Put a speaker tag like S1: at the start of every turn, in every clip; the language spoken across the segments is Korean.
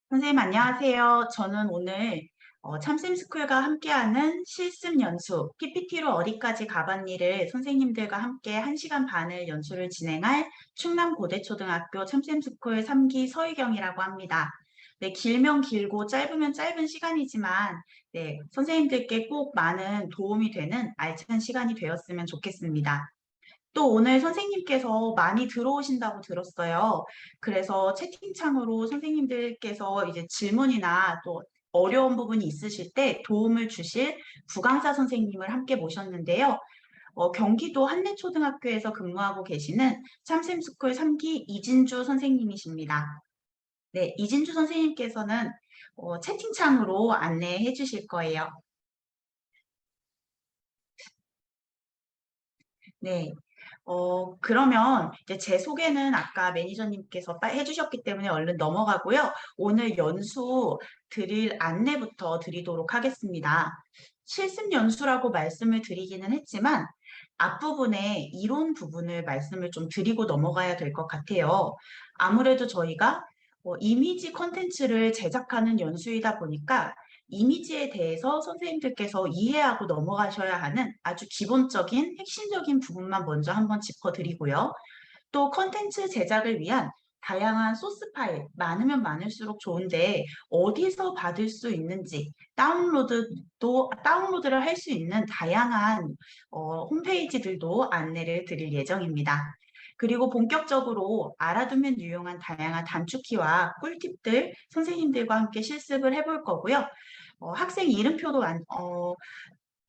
S1: 선생님, 안녕하세요. 저는 오늘 참쌤스쿨과 함께하는 실습 연수, PPT로 어디까지 가봤니를 선생님들과 함께 1시간 반을 연수를 진행할 충남 고대초등학교 참쌤스쿨 3기 서희경이라고 합니다. 네, 길면 길고 짧으면 짧은 시간이지만 네, 선생님들께 꼭 많은 도움이 되는 알찬 시간이 되었으면 좋겠습니다. 또 오늘 선생님께서 많이 들어오신다고 들었어요. 그래서 채팅창으로 선생님들께서 이제 질문이나 또 어려운 부분이 있으실 때 도움을 주실 구강사 선생님을 함께 모셨는데요. 경기도 한내초등학교에서 근무하고 계시는 참샘스쿨 3기 이진주 선생님이십니다. 네, 이진주 선생님께서는 채팅창으로 안내해 주실 거예요. 네. 그러면 이제 제 소개는 아까 매니저님께서 해주셨기 때문에 얼른 넘어가고요. 오늘 연수 드릴 안내부터 드리도록 하겠습니다. 실습 연수라고 말씀을 드리기는 했지만 앞부분에 이론 부분을 말씀을 좀 드리고 넘어가야 될 것 같아요. 아무래도 저희가 이미지 컨텐츠를 제작하는 연수이다 보니까 이미지에 대해서 선생님들께서 이해하고 넘어가셔야 하는 아주 기본적인 핵심적인 부분만 먼저 한번 짚어드리고요. 또 컨텐츠 제작을 위한 다양한 소스 파일, 많으면 많을수록 좋은데 어디서 받을 수 있는지 다운로드를 할 수 있는 다양한 홈페이지들도 안내를 드릴 예정입니다. 그리고 본격적으로 알아두면 유용한 다양한 단축키와 꿀팁들 선생님들과 함께 실습을 해볼 거고요. 학생 이름표도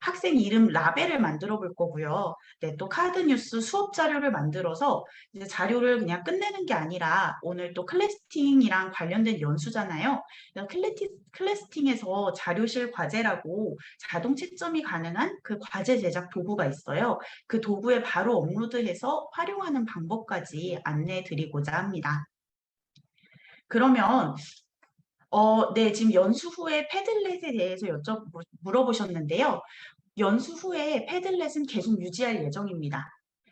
S1: 학생 이름 라벨을 만들어 볼 거고요. 네, 또 카드 뉴스 수업 자료를 만들어서 이제 자료를 그냥 끝내는 게 아니라 오늘 또 클래스팅이랑 관련된 연수잖아요. 그래서 클래스팅에서 자료실 과제라고 자동 채점이 가능한 그 과제 제작 도구가 있어요. 그 도구에 바로 업로드해서 활용하는 방법까지 안내해 드리고자 합니다. 그러면 네, 지금 연수 후에 패들렛에 대해서 물어보셨는데요. 연수 후에 패들렛은 계속 유지할 예정입니다.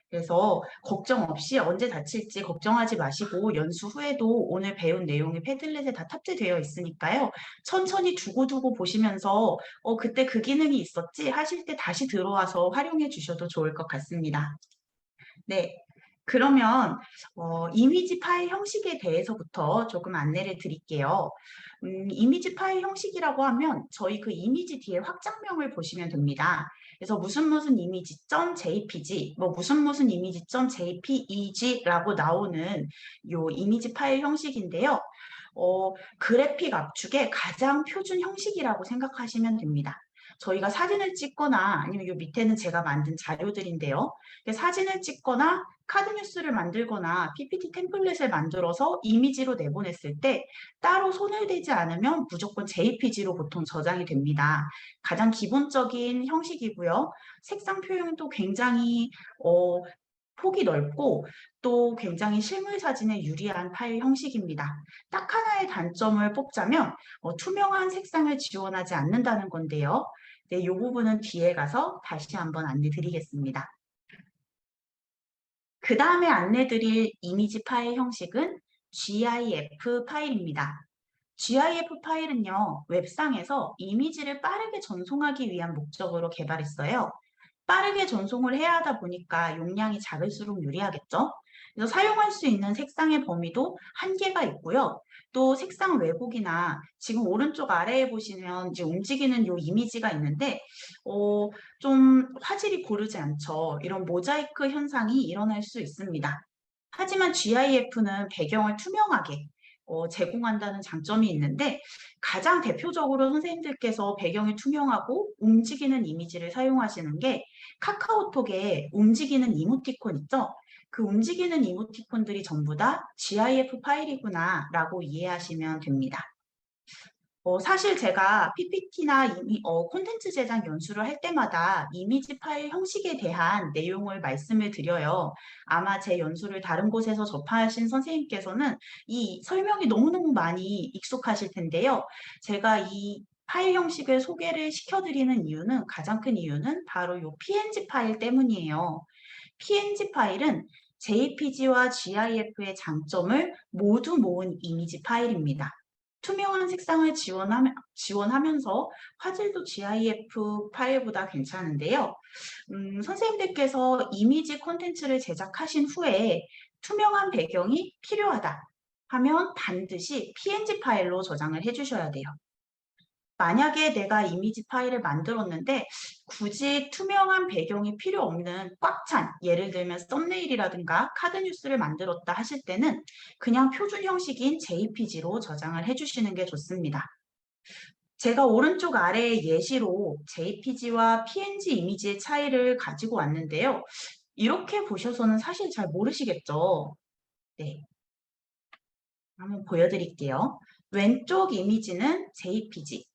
S1: 그래서 걱정 없이 언제 다칠지 걱정하지 마시고 연수 후에도 오늘 배운 내용이 패들렛에 다 탑재되어 있으니까요. 천천히 두고두고 보시면서 그때 그 기능이 있었지 하실 때 다시 들어와서 활용해 주셔도 좋을 것 같습니다. 네. 그러면 이미지 파일 형식에 대해서부터 조금 안내를 드릴게요. 이미지 파일 형식이라고 하면 저희 그 이미지 뒤에 확장명을 보시면 됩니다. 그래서 무슨 이미지 .jpg, 뭐 무슨 이미지 .jpeg라고 나오는 요 이미지 파일 형식인데요. 그래픽 압축의 가장 표준 형식이라고 생각하시면 됩니다. 저희가 사진을 찍거나 아니면 요 밑에는 제가 만든 자료들인데요. 사진을 찍거나 카드 뉴스를 만들거나 PPT 템플릿을 만들어서 이미지로 내보냈을 때 따로 손을 대지 않으면 무조건 JPG로 보통 저장이 됩니다. 가장 기본적인 형식이고요. 색상 표현도 굉장히 폭이 넓고 또 굉장히 실물 사진에 유리한 파일 형식입니다. 딱 하나의 단점을 뽑자면 투명한 색상을 지원하지 않는다는 건데요. 네, 이 부분은 뒤에 가서 다시 한번 안내 드리겠습니다. 그 다음에 안내 드릴 이미지 파일 형식은 GIF 파일입니다. GIF 파일은요, 웹상에서 이미지를 빠르게 전송하기 위한 목적으로 개발했어요. 빠르게 전송을 해야 하다 보니까 용량이 작을수록 유리하겠죠? 그래서 사용할 수 있는 색상의 범위도 한계가 있고요. 또 색상 왜곡이나 지금 오른쪽 아래에 보시면 이제 움직이는 요 이미지가 있는데 좀 화질이 고르지 않죠. 이런 모자이크 현상이 일어날 수 있습니다. 하지만 GIF는 배경을 투명하게 제공한다는 장점이 있는데 가장 대표적으로 선생님들께서 배경이 투명하고 움직이는 이미지를 사용하시는 게 카카오톡에 움직이는 이모티콘 있죠? 그 움직이는 이모티콘들이 전부 다 GIF 파일이구나 라고 이해하시면 됩니다. 사실 제가 PPT나 콘텐츠 제작 연수를 할 때마다 이미지 파일 형식에 대한 내용을 말씀을 드려요. 아마 제 연수를 다른 곳에서 접하신 선생님께서는 이 설명이 너무너무 많이 익숙하실 텐데요. 제가 이 파일 형식을 소개를 시켜드리는 이유는 가장 큰 이유는 바로 이 PNG 파일 때문이에요. PNG 파일은 JPG와 GIF의 장점을 모두 모은 이미지 파일입니다. 투명한 색상을 지원하면서 화질도 GIF 파일보다 괜찮은데요. 선생님들께서 이미지 콘텐츠를 제작하신 후에 투명한 배경이 필요하다 하면 반드시 PNG 파일로 저장을 해주셔야 돼요. 만약에 내가 이미지 파일을 만들었는데 굳이 투명한 배경이 필요 없는 꽉 찬, 예를 들면 썸네일이라든가 카드 뉴스를 만들었다 하실 때는 그냥 표준 형식인 JPG로 저장을 해주시는 게 좋습니다. 제가 오른쪽 아래 예시로 JPG와 PNG 이미지의 차이를 가지고 왔는데요. 이렇게 보셔서는 사실 잘 모르시겠죠? 네, 한번 보여드릴게요. 왼쪽 이미지는 JPG,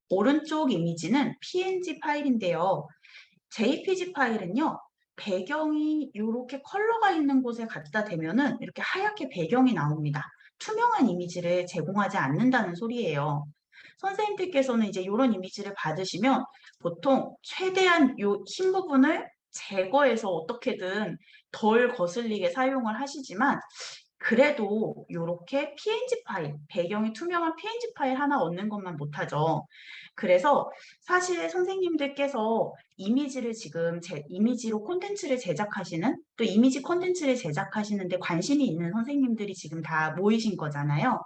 S1: 오른쪽 이미지는 PNG 파일인데요. JPG 파일은요, 배경이 이렇게 컬러가 있는 곳에 갖다 대면은 이렇게 하얗게 배경이 나옵니다. 투명한 이미지를 제공하지 않는다는 소리예요. 선생님들께서는 이제 이런 이미지를 받으시면 보통 최대한 이 흰 부분을 제거해서 어떻게든 덜 거슬리게 사용을 하시지만 그래도 이렇게 PNG 파일, 배경이 투명한 PNG 파일 하나 얻는 것만 못하죠. 그래서 사실 선생님들께서 이미지를 지금 이미지로 콘텐츠를 제작하시는 또 이미지 콘텐츠를 제작하시는데 관심이 있는 선생님들이 지금 다 모이신 거잖아요.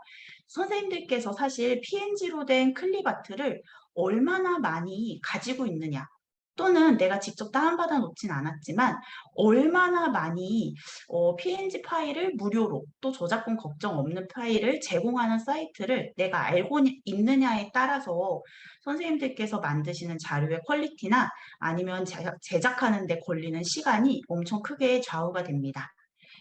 S1: 선생님들께서 사실 PNG로 된 클립 아트를 얼마나 많이 가지고 있느냐 또는 내가 직접 다운받아 놓진 않았지만 얼마나 많이 PNG 파일을 무료로 또 저작권 걱정 없는 파일을 제공하는 사이트를 내가 알고 있느냐에 따라서 선생님들께서 만드시는 자료의 퀄리티나 아니면 제작하는 데 걸리는 시간이 엄청 크게 좌우가 됩니다.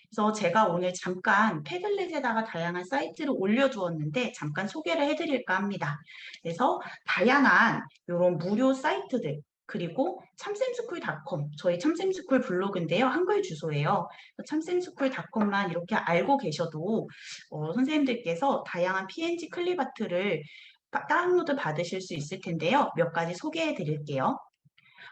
S1: 그래서 제가 오늘 잠깐 패들렛에다가 다양한 사이트를 올려두었는데 잠깐 소개를 해드릴까 합니다. 그래서 다양한 이런 무료 사이트들 그리고 참쌤스쿨닷컴 저희 참쌤스쿨 블로그인데요. 한글 주소예요. 참쌤스쿨닷컴만 이렇게 알고 계셔도 선생님들께서 다양한 PNG 클립 아트를 다운로드 받으실 수 있을 텐데요. 몇 가지 소개해 드릴게요.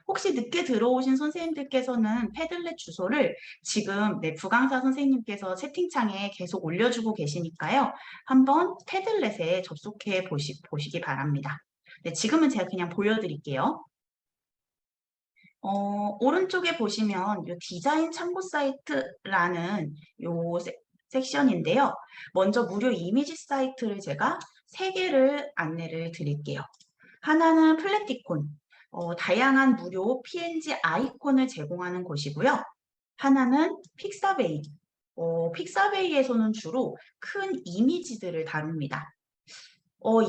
S1: 혹시 늦게 들어오신 선생님들께서는 패들렛 주소를 지금 부강사 선생님께서 채팅창에 계속 올려주고 계시니까요. 한번 패들렛에 접속해 보시기 바랍니다. 네, 지금은 제가 그냥 보여드릴게요. 오른쪽에 보시면 요 디자인 참고 사이트라는 요 섹션인데요. 먼저 무료 이미지 사이트를 제가 3개를 안내를 드릴게요. 하나는 플래티콘, 다양한 무료 PNG 아이콘을 제공하는 곳이고요. 하나는 픽사베이, 픽사베이에서는 주로 큰 이미지들을 다룹니다.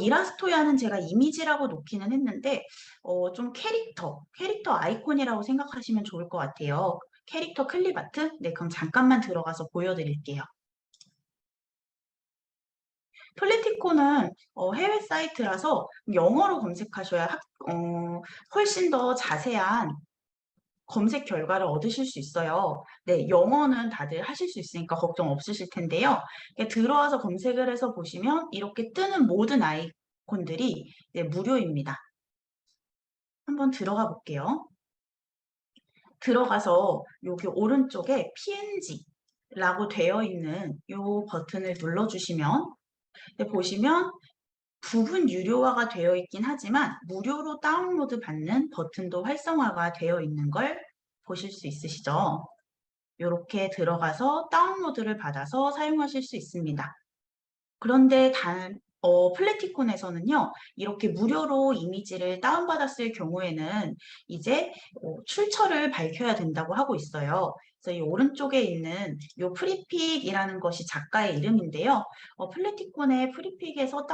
S1: 이라스토야는 제가 이미지라고 놓기는 했는데 좀 캐릭터 아이콘이라고 생각하시면 좋을 것 같아요. 캐릭터 클립 아트? 네, 그럼 잠깐만 들어가서 보여드릴게요. 플래티코는 해외 사이트라서 영어로 검색하셔야 훨씬 더 자세한 검색 결과를 얻으실 수 있어요. 네, 영어는 다들 하실 수 있으니까 걱정 없으실 텐데요. 들어와서 검색을 해서 보시면 이렇게 뜨는 모든 아이콘들이 무료입니다. 한번 들어가 볼게요. 들어가서 여기 오른쪽에 PNG라고 되어 있는 이 버튼을 눌러주시면 보시면 부분 유료화가 되어 있긴 하지만 무료로 다운로드 받는 버튼도 활성화가 되어 있는 걸 보실 수 있으시죠? 이렇게 들어가서 다운로드를 받아서 사용하실 수 있습니다. 그런데 플래티콘에서는요, 이렇게 무료로 이미지를 다운받았을 경우에는 이제 출처를 밝혀야 된다고 하고 있어요. 그래서 이 오른쪽에 있는 이 프리픽이라는 것이 작가의 이름인데요. 플래티콘의 프리픽에서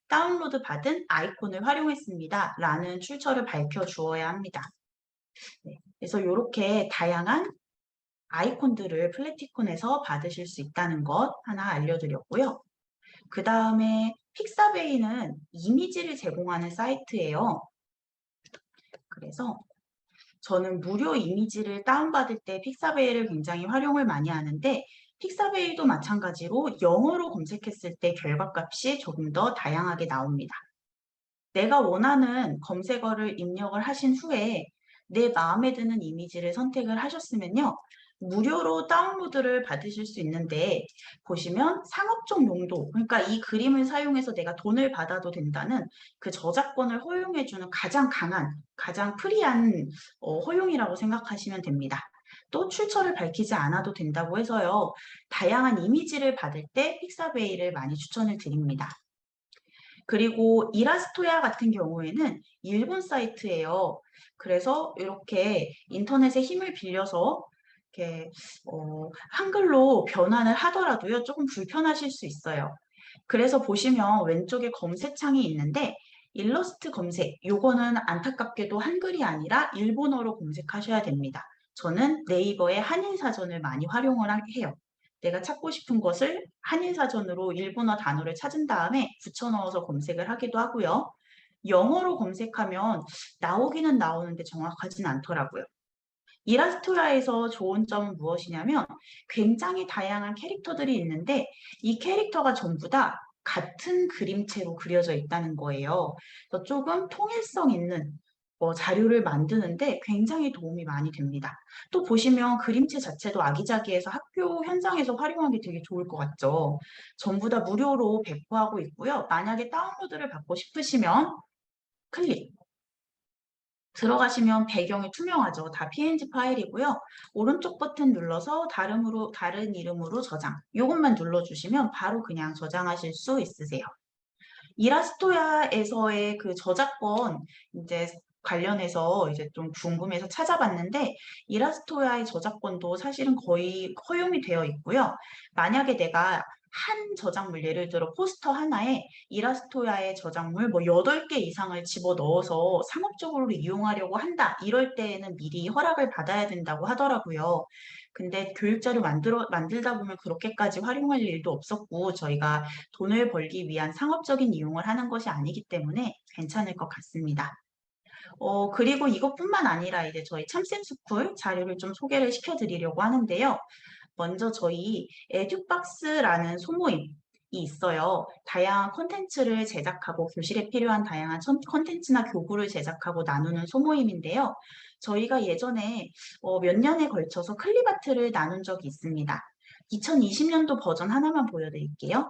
S1: 다운로드 받은 아이콘을 활용했습니다. 라는 출처를 밝혀 주어야 합니다. 네, 그래서 이렇게 다양한 아이콘들을 플래티콘에서 받으실 수 있다는 것 하나 알려드렸고요. 그 다음에 픽사베이는 이미지를 제공하는 사이트예요. 그래서 저는 무료 이미지를 다운받을 때 픽사베이를 굉장히 활용을 많이 하는데 픽사베이도 마찬가지로 영어로 검색했을 때 결과값이 조금 더 다양하게 나옵니다. 내가 원하는 검색어를 입력을 하신 후에 내 마음에 드는 이미지를 선택을 하셨으면요. 무료로 다운로드를 받으실 수 있는데 보시면 상업적 용도, 그러니까 이 그림을 사용해서 내가 돈을 받아도 된다는 그 저작권을 허용해주는 가장 강한, 가장 프리한 허용이라고 생각하시면 됩니다. 또 출처를 밝히지 않아도 된다고 해서요. 다양한 이미지를 받을 때 픽사베이를 많이 추천을 드립니다. 그리고 이라스토야 같은 경우에는 일본 사이트예요. 그래서 이렇게 인터넷의 힘을 빌려서 이렇게 한글로 변환을 하더라도요, 조금 불편하실 수 있어요. 그래서 보시면 왼쪽에 검색창이 있는데 일러스트 검색, 요거는 안타깝게도 한글이 아니라 일본어로 검색하셔야 됩니다. 저는 네이버의 한일사전을 많이 활용을 해요. 내가 찾고 싶은 것을 한일사전으로 일본어 단어를 찾은 다음에 붙여넣어서 검색을 하기도 하고요. 영어로 검색하면 나오기는 나오는데 정확하진 않더라고요. 이라스토라에서 좋은 점은 무엇이냐면 굉장히 다양한 캐릭터들이 있는데 이 캐릭터가 전부 다 같은 그림체로 그려져 있다는 거예요. 그래서 조금 통일성 있는 자료를 만드는데 굉장히 도움이 많이 됩니다. 또 보시면 그림체 자체도 아기자기해서 학교 현장에서 활용하기 되게 좋을 것 같죠. 전부 다 무료로 배포하고 있고요. 만약에 다운로드를 받고 싶으시면 클릭. 들어가시면 배경이 투명하죠. 다 PNG 파일이고요. 오른쪽 버튼 눌러서 다른 이름으로 저장. 이것만 눌러주시면 바로 그냥 저장하실 수 있으세요. 이라스토야에서의 그 저작권 이제 관련해서 이제 좀 궁금해서 찾아봤는데 이라스토야의 저작권도 사실은 거의 허용이 되어 있고요. 만약에 내가 한 저작물, 예를 들어 포스터 하나에 이라스토야의 저작물 뭐 8개 이상을 집어넣어서 상업적으로 이용하려고 한다. 이럴 때에는 미리 허락을 받아야 된다고 하더라고요. 근데 교육자료 만들다 보면 그렇게까지 활용할 일도 없었고 저희가 돈을 벌기 위한 상업적인 이용을 하는 것이 아니기 때문에 괜찮을 것 같습니다. 그리고 이것뿐만 아니라 이제 저희 참쌤스쿨 자료를 좀 소개를 시켜드리려고 하는데요. 먼저 저희 에듀박스라는 소모임이 있어요. 다양한 콘텐츠를 제작하고 교실에 필요한 다양한 콘텐츠나 교구를 제작하고 나누는 소모임인데요. 저희가 예전에 몇 년에 걸쳐서 클립아트를 나눈 적이 있습니다. 2020년도 버전 하나만 보여드릴게요.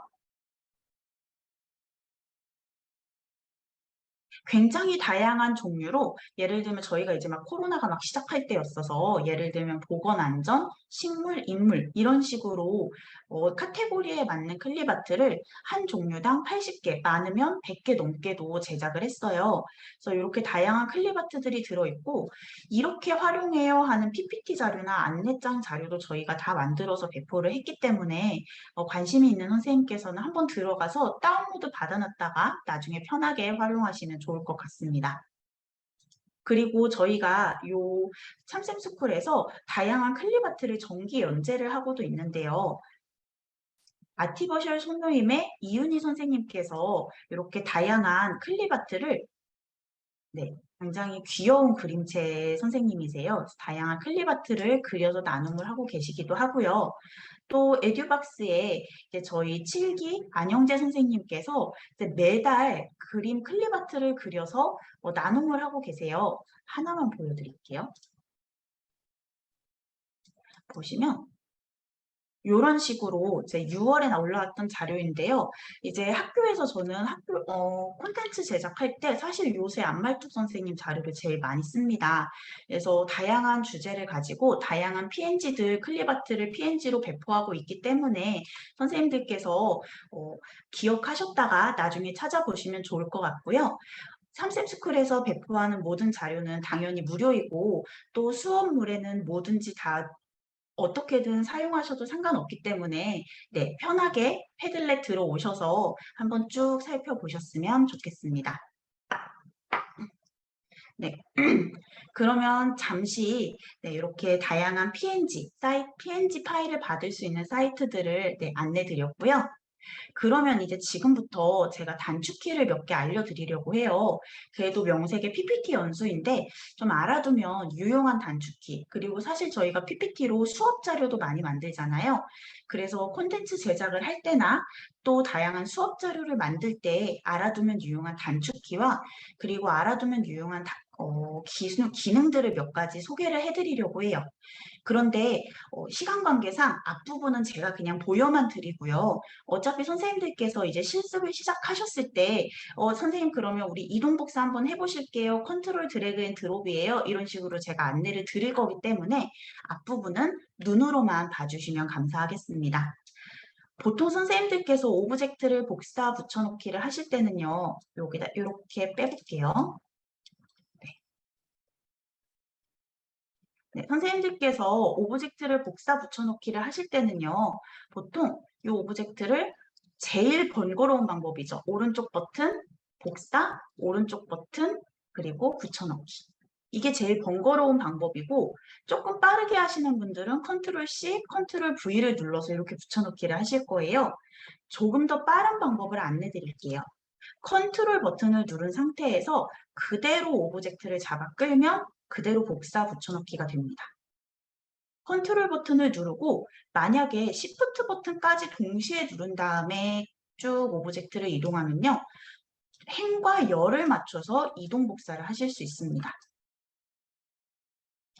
S1: 굉장히 다양한 종류로 예를 들면 저희가 이제 막 코로나가 막 시작할 때였어서 예를 들면 보건안전, 식물, 인물 이런 식으로 카테고리에 맞는 클립아트를 한 종류당 80개, 많으면 100개 넘게도 제작을 했어요. 그래서 이렇게 다양한 클립아트들이 들어있고 이렇게 활용해요 하는 PPT 자료나 안내장 자료도 저희가 다 만들어서 배포를 했기 때문에 관심이 있는 선생님께서는 한번 들어가서 다운로드 받아놨다가 나중에 편하게 활용하시면 좋을 것 같습니다. 그리고 저희가 요 참쌤스쿨에서 다양한 클립아트를 정기 연재를 하고도 있는데요. 아티버셜 손노임의 이윤희 선생님께서 이렇게 다양한 클립아트를 네, 굉장히 귀여운 그림체 선생님이세요. 다양한 클립아트를 그려서 나눔을 하고 계시기도 하고요. 또 에듀박스에 이제 저희 7기 안영재 선생님께서 이제 매달 그림 클립아트를 그려서 나눔을 하고 계세요. 하나만 보여드릴게요. 보시면 이런 식으로 이제 6월에 올라왔던 자료인데요. 이제 학교에서 저는 콘텐츠 제작할 때 사실 요새 안말뚝 선생님 자료를 제일 많이 씁니다. 그래서 다양한 주제를 가지고 다양한 PNG들, 클립아트를 PNG로 배포하고 있기 때문에 선생님들께서 기억하셨다가 나중에 찾아보시면 좋을 것 같고요. 삼샘스쿨에서 배포하는 모든 자료는 당연히 무료이고 또 수업물에는 뭐든지 다 어떻게든 사용하셔도 상관없기 때문에 네, 편하게 패들렛 들어오셔서 한번 쭉 살펴보셨으면 좋겠습니다. 네. 그러면 잠시 네, 이렇게 다양한 PNG 파일을 받을 수 있는 사이트들을 네, 안내 드렸고요. 그러면 이제 지금부터 제가 단축키를 몇 개 알려드리려고 해요. 그래도 명색의 PPT 연수인데 좀 알아두면 유용한 단축키, 그리고 사실 저희가 PPT로 수업 자료도 많이 만들잖아요. 그래서 콘텐츠 제작을 할 때나 또 다양한 수업 자료를 만들 때 알아두면 유용한 단축키와 그리고 알아두면 유용한 기능들을 몇 가지 소개를 해드리려고 해요. 그런데 시간 관계상 앞부분은 제가 그냥 보여만 드리고요. 어차피 선생님들께서 이제 실습을 시작하셨을 때 선생님 그러면 우리 이동복사 한번 해보실게요. 컨트롤 드래그 앤 드롭이에요. 이런 식으로 제가 안내를 드릴 거기 때문에 앞부분은 눈으로만 봐주시면 감사하겠습니다. 보통 선생님들께서 오브젝트를 복사 붙여넣기를 하실 때는요. 여기다 이렇게 빼볼게요. 네, 선생님들께서 오브젝트를 복사 붙여넣기를 하실 때는요. 보통 이 오브젝트를 제일 번거로운 방법이죠. 오른쪽 버튼, 복사, 오른쪽 버튼, 그리고 붙여넣기. 이게 제일 번거로운 방법이고 조금 빠르게 하시는 분들은 컨트롤 C, 컨트롤 V를 눌러서 이렇게 붙여넣기를 하실 거예요. 조금 더 빠른 방법을 안내 드릴게요. 컨트롤 버튼을 누른 상태에서 그대로 오브젝트를 잡아 끌면 그대로 복사 붙여넣기가 됩니다. 컨트롤 버튼을 누르고 만약에 시프트 버튼까지 동시에 누른 다음에 쭉 오브젝트를 이동하면요. 행과 열을 맞춰서 이동 복사를 하실 수 있습니다.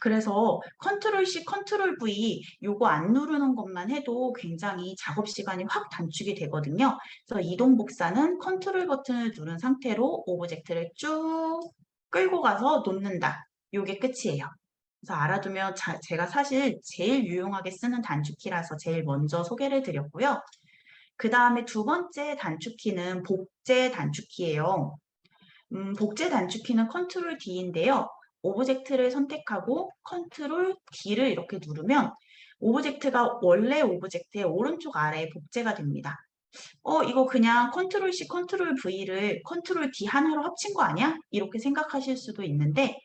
S1: 그래서 컨트롤 C, 컨트롤 V 요거 안 누르는 것만 해도 굉장히 작업 시간이 확 단축이 되거든요. 그래서 이동 복사는 컨트롤 버튼을 누른 상태로 오브젝트를 쭉 끌고 가서 놓는다. 요게 끝이에요. 그래서 알아두면 제가 사실 제일 유용하게 쓰는 단축키라서 제일 먼저 소개를 드렸고요. 그 다음에 두 번째 단축키는 복제 단축키예요. 복제 단축키는 컨트롤 D인데요. 오브젝트를 선택하고 컨트롤 D를 이렇게 누르면 오브젝트가 원래 오브젝트의 오른쪽 아래에 복제가 됩니다. 이거 그냥 컨트롤 C, 컨트롤 V를 컨트롤 D 하나로 합친 거 아니야? 이렇게 생각하실 수도 있는데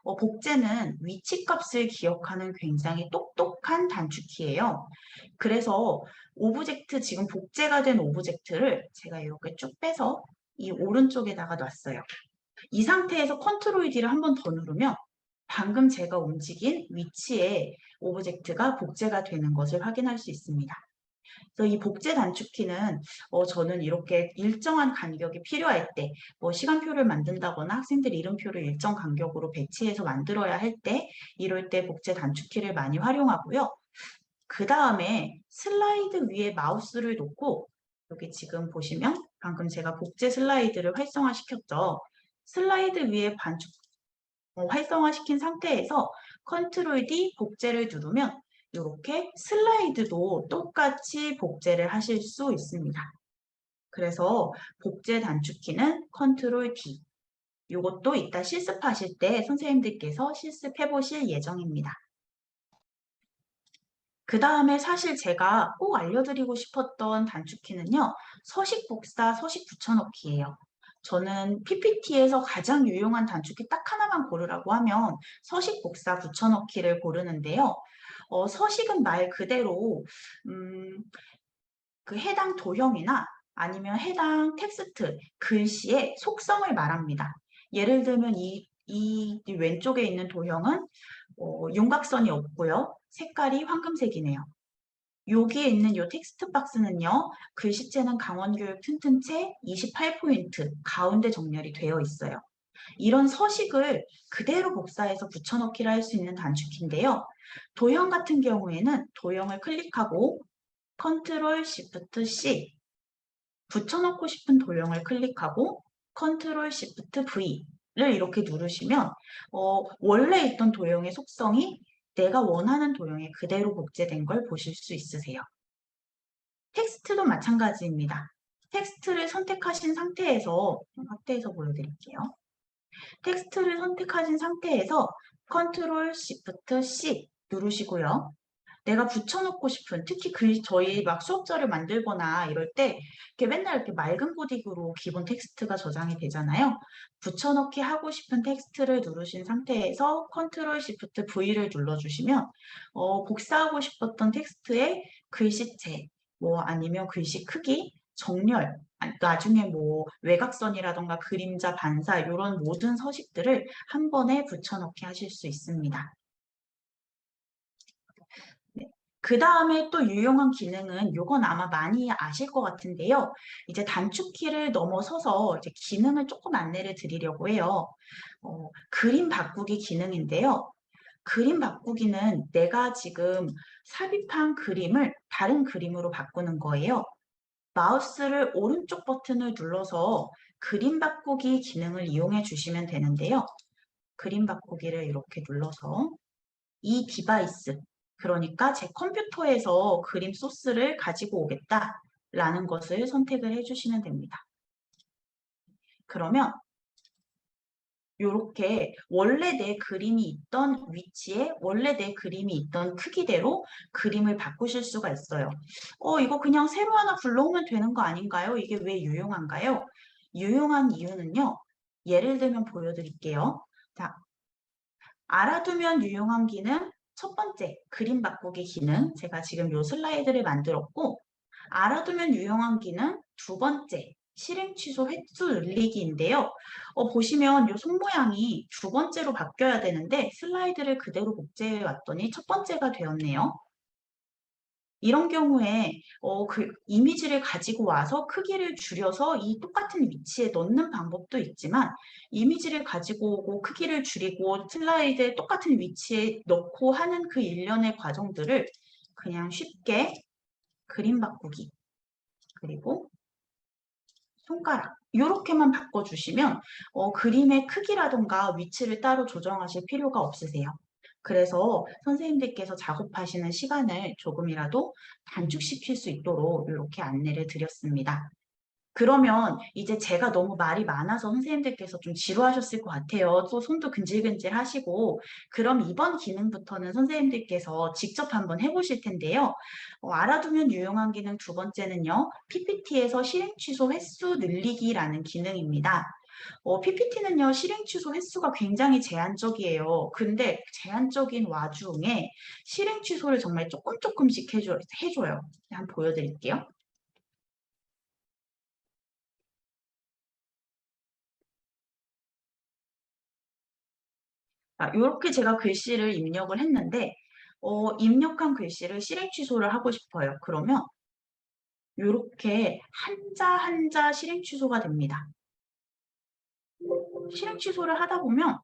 S1: 복제는 위치 값을 기억하는 굉장히 똑똑한 단축키예요. 그래서 오브젝트 지금 복제가 된 오브젝트를 제가 이렇게 쭉 빼서 이 오른쪽에다가 놨어요. 이 상태에서 컨트롤 D를 한 번 더 누르면 방금 제가 움직인 위치에 오브젝트가 복제가 되는 것을 확인할 수 있습니다. 그래서 이 복제 단축키는 저는 이렇게 일정한 간격이 필요할 때, 뭐 시간표를 만든다거나 학생들 이름표를 일정 간격으로 배치해서 만들어야 할 때, 이럴 때 복제 단축키를 많이 활용하고요. 그 다음에 슬라이드 위에 마우스를 놓고 여기 지금 보시면 방금 제가 복제 슬라이드를 활성화시켰죠. 슬라이드 위에 활성화시킨 상태에서 컨트롤 D 복제를 누르면 이렇게 슬라이드도 똑같이 복제를 하실 수 있습니다. 그래서 복제 단축키는 컨트롤 D. 이것도 이따 실습하실 때 선생님들께서 실습해 보실 예정입니다. 그 다음에 사실 제가 꼭 알려드리고 싶었던 단축키는요. 서식 복사, 서식 붙여넣기예요. 저는 PPT에서 가장 유용한 단축키 딱 하나만 고르라고 하면 서식 복사 붙여넣기를 고르는데요. 서식은 말 그대로 그 해당 도형이나 아니면 해당 텍스트, 글씨의 속성을 말합니다. 예를 들면 이 왼쪽에 있는 도형은 윤곽선이 없고요. 색깔이 황금색이네요. 여기에 있는 이 텍스트 박스는요. 글씨체는 강원교육 튼튼체 28포인트 가운데 정렬이 되어 있어요. 이런 서식을 그대로 복사해서 붙여넣기를 할 수 있는 단축키인데요. 도형 같은 경우에는 도형을 클릭하고 컨트롤 시프트 C 붙여넣고 싶은 도형을 클릭하고 컨트롤 시프트 V를 이렇게 누르시면 원래 있던 도형의 속성이 내가 원하는 도형에 그대로 복제된 걸 보실 수 있으세요. 텍스트도 마찬가지입니다. 텍스트를 선택하신 상태에서 확대해서 보여드릴게요. 텍스트를 선택하신 상태에서 컨트롤 시프트 C 누르시고요. 내가 붙여넣고 싶은 특히 저희 막 수업자를 만들거나 이럴 때 이렇게 맨날 이렇게 맑은 코딩으로 기본 텍스트가 저장이 되잖아요. 붙여넣기 하고 싶은 텍스트를 누르신 상태에서 컨트롤 시프트 V를 눌러주시면 복사하고 싶었던 텍스트의 글씨체 뭐 아니면 글씨 크기, 정렬, 나중에 뭐 외곽선이라던가 그림자, 반사 이런 모든 서식들을 한 번에 붙여넣기 하실 수 있습니다. 그 다음에 또 유용한 기능은 요건 아마 많이 아실 것 같은데요. 이제 단축키를 넘어서서 이제 기능을 조금 안내를 드리려고 해요. 그림 바꾸기 기능인데요. 그림 바꾸기는 내가 지금 삽입한 그림을 다른 그림으로 바꾸는 거예요. 마우스를 오른쪽 버튼을 눌러서 그림 바꾸기 기능을 이용해 주시면 되는데요. 그림 바꾸기를 이렇게 눌러서 이 디바이스, 그러니까 제 컴퓨터에서 그림 소스를 가지고 오겠다라는 것을 선택을 해주시면 됩니다. 그러면 이렇게 원래 내 그림이 있던 위치에 원래 내 그림이 있던 크기대로 그림을 바꾸실 수가 있어요. 이거 그냥 새로 하나 불러오면 되는 거 아닌가요? 이게 왜 유용한가요? 유용한 이유는요. 예를 들면 보여드릴게요. 자, 알아두면 유용한 기능 첫 번째, 그림 바꾸기 기능. 제가 지금 요 슬라이드를 만들었고 알아두면 유용한 기능 두 번째, 실행 취소 횟수 늘리기인데요. 보시면 요 손 모양이 두 번째로 바뀌어야 되는데 슬라이드를 그대로 복제해 왔더니 첫 번째가 되었네요. 이런 경우에 그 이미지를 가지고 와서 크기를 줄여서 이 똑같은 위치에 넣는 방법도 있지만 이미지를 가지고 오고 크기를 줄이고 슬라이드에 똑같은 위치에 넣고 하는 그 일련의 과정들을 그냥 쉽게 그림 바꾸기 그리고 손가락 이렇게만 바꿔주시면 그림의 크기라던가 위치를 따로 조정하실 필요가 없으세요. 그래서 선생님들께서 작업하시는 시간을 조금이라도 단축시킬 수 있도록 이렇게 안내를 드렸습니다. 그러면 이제 제가 너무 말이 많아서 선생님들께서 좀 지루하셨을 것 같아요. 또 손도 근질근질 하시고. 그럼 이번 기능부터는 선생님들께서 직접 한번 해보실 텐데요. 알아두면 유용한 기능 두 번째는요. PPT에서 실행 취소 횟수 늘리기라는 기능입니다. PPT는요, 실행 취소 횟수가 굉장히 제한적이에요. 근데 제한적인 와중에 실행 취소를 정말 조금씩 해줘요. 한번 보여드릴게요. 이렇게 제가 글씨를 입력을 했는데 입력한 글씨를 실행 취소를 하고 싶어요. 그러면 이렇게 한자 한자 실행 취소가 됩니다. 실행 취소를 하다 보면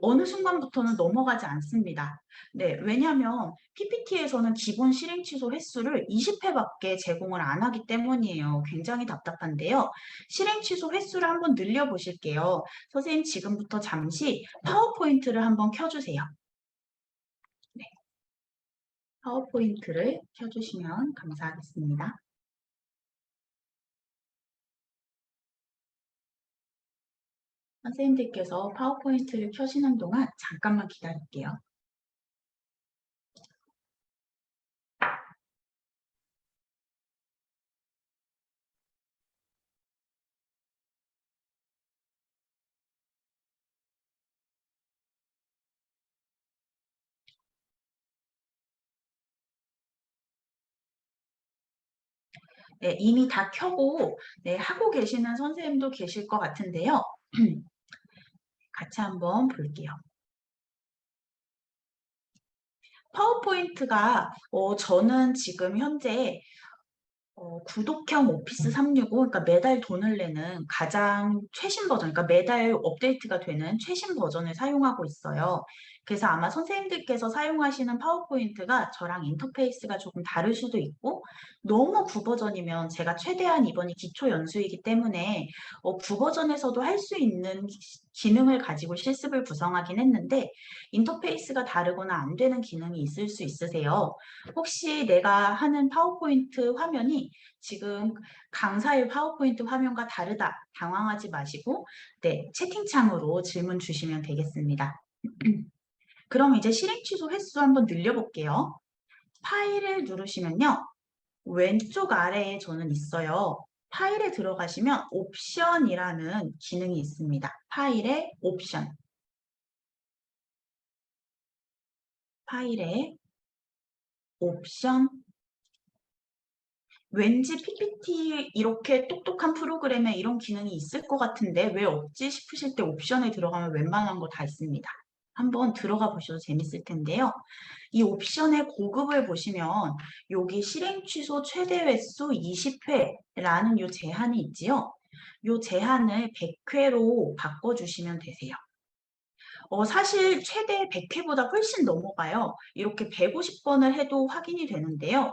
S1: 어느 순간부터는 넘어가지 않습니다. 네, 왜냐하면 PPT에서는 기본 실행 취소 횟수를 20회밖에 제공을 안 하기 때문이에요. 굉장히 답답한데요. 실행 취소 횟수를 한번 늘려보실게요. 선생님 지금부터 잠시 파워포인트를 한번 켜주세요. 네, 파워포인트를 켜주시면 감사하겠습니다. 선생님들께서 파워포인트를 켜시는 동안 잠깐만 기다릴게요. 네, 이미 다 켜고 네, 하고 계시는 선생님도 계실 것 같은데요. 같이 한번 볼게요. 파워포인트가 저는 지금 현재 구독형 오피스 365, 그러니까 매달 돈을 내는 가장 최신 버전, 그러니까 매달 업데이트가 되는 최신 버전을 사용하고 있어요. 그래서 아마 선생님들께서 사용하시는 파워포인트가 저랑 인터페이스가 조금 다를 수도 있고, 너무 구버전이면 제가 최대한 이번이 기초 연수이기 때문에 구버전에서도 할 수 있는 기능을 가지고 실습을 구성하긴 했는데, 인터페이스가 다르거나 안 되는 기능이 있을 수 있으세요. 혹시 내가 하는 파워포인트 화면이 지금 강사의 파워포인트 화면과 다르다. 당황하지 마시고 네, 채팅창으로 질문 주시면 되겠습니다. 그럼 이제 실행 취소 횟수 한번 늘려볼게요. 파일을 누르시면요. 왼쪽 아래에 저는 있어요. 파일에 들어가시면 옵션이라는 기능이 있습니다. 파일에 옵션. 파일에 옵션. 왠지 PPT 이렇게 똑똑한 프로그램에 이런 기능이 있을 것 같은데 왜 없지 싶으실 때 옵션에 들어가면 웬만한 거 다 있습니다. 한번 들어가 보셔도 재밌을 텐데요. 이 옵션의 고급을 보시면 여기 실행 취소 최대 횟수 20회라는 요 제한이 있지요. 요 제한을 100회로 바꿔주시면 되세요. 사실 최대 100회보다 훨씬 넘어가요. 이렇게 150번을 해도 확인이 되는데요.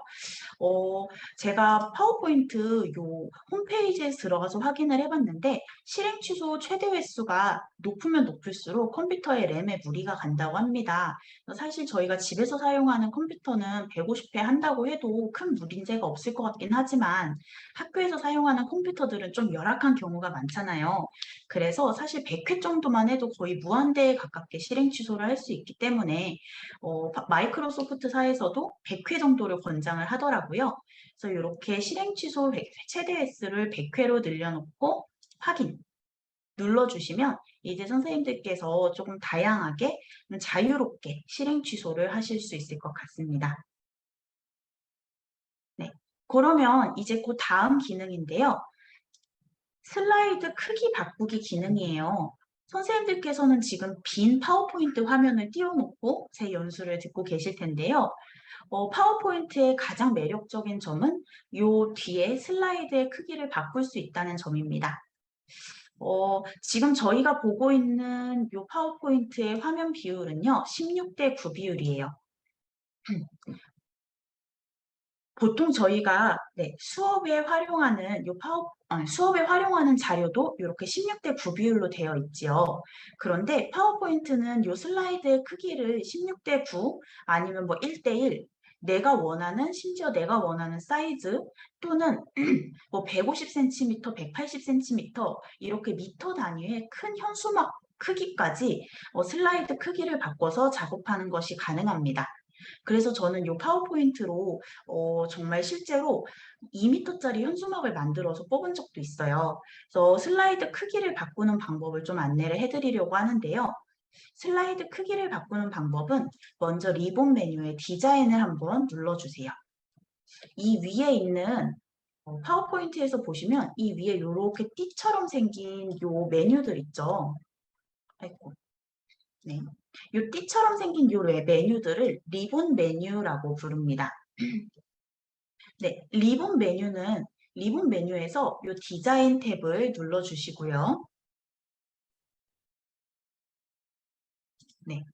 S1: 어, 제가 파워포인트 요 홈페이지에 들어가서 확인을 해봤는데 실행 취소 최대 횟수가 높으면 높을수록 컴퓨터의 램에 무리가 간다고 합니다. 사실 저희가 집에서 사용하는 컴퓨터는 150회 한다고 해도 큰 문제가 없을 것 같긴 하지만 학교에서 사용하는 컴퓨터들은 좀 열악한 경우가 많잖아요. 그래서 사실 100회 정도만 해도 거의 무한대에 가깝게 실행 취소를 할 수 있기 때문에 마이크로소프트사에서도 100회 정도를 권장을 하더라고요. 그래서 이렇게 실행 취소 최대 횟수를 100회로 늘려놓고 확인 눌러주시면 이제 선생님들께서 조금 다양하게 자유롭게 실행 취소를 하실 수 있을 것 같습니다. 네, 그러면 이제 그 다음 기능인데요. 슬라이드 크기 바꾸기 기능이에요. 선생님들께서는 지금 빈 파워포인트 화면을 띄워놓고 제 연수를 듣고 계실 텐데요. 파워포인트의 가장 매력적인 점은 요 뒤에 슬라이드의 크기를 바꿀 수 있다는 점입니다. 지금 저희가 보고 있는 요 파워포인트의 화면 비율은요, 16대 9 비율이에요. 보통 저희가 수업에 활용하는 자료도 이렇게 16대 9 비율로 되어 있지요. 그런데 파워포인트는 요 슬라이드의 크기를 16대 9 아니면 뭐 1대 1 심지어 내가 원하는 사이즈 또는 뭐 150cm, 180cm 이렇게 미터 단위의 큰 현수막 크기까지 슬라이드 크기를 바꿔서 작업하는 것이 가능합니다. 그래서 저는 이 파워포인트로 정말 실제로 2m짜리 현수막을 만들어서 뽑은 적도 있어요. 그래서 슬라이드 크기를 바꾸는 방법을 좀 안내를 해드리려고 하는데요. 슬라이드 크기를 바꾸는 방법은 먼저 리본 메뉴의 디자인을 한번 눌러주세요. 이 위에 있는 파워포인트에서 보시면 이 위에 이렇게 띠처럼 생긴 요 메뉴들 있죠. 아이고. 네. 요 띠처럼 생긴 요 메뉴들을 리본 메뉴라고 부릅니다. 네, 리본 메뉴에서 요 디자인 탭을 눌러주시고요. 네,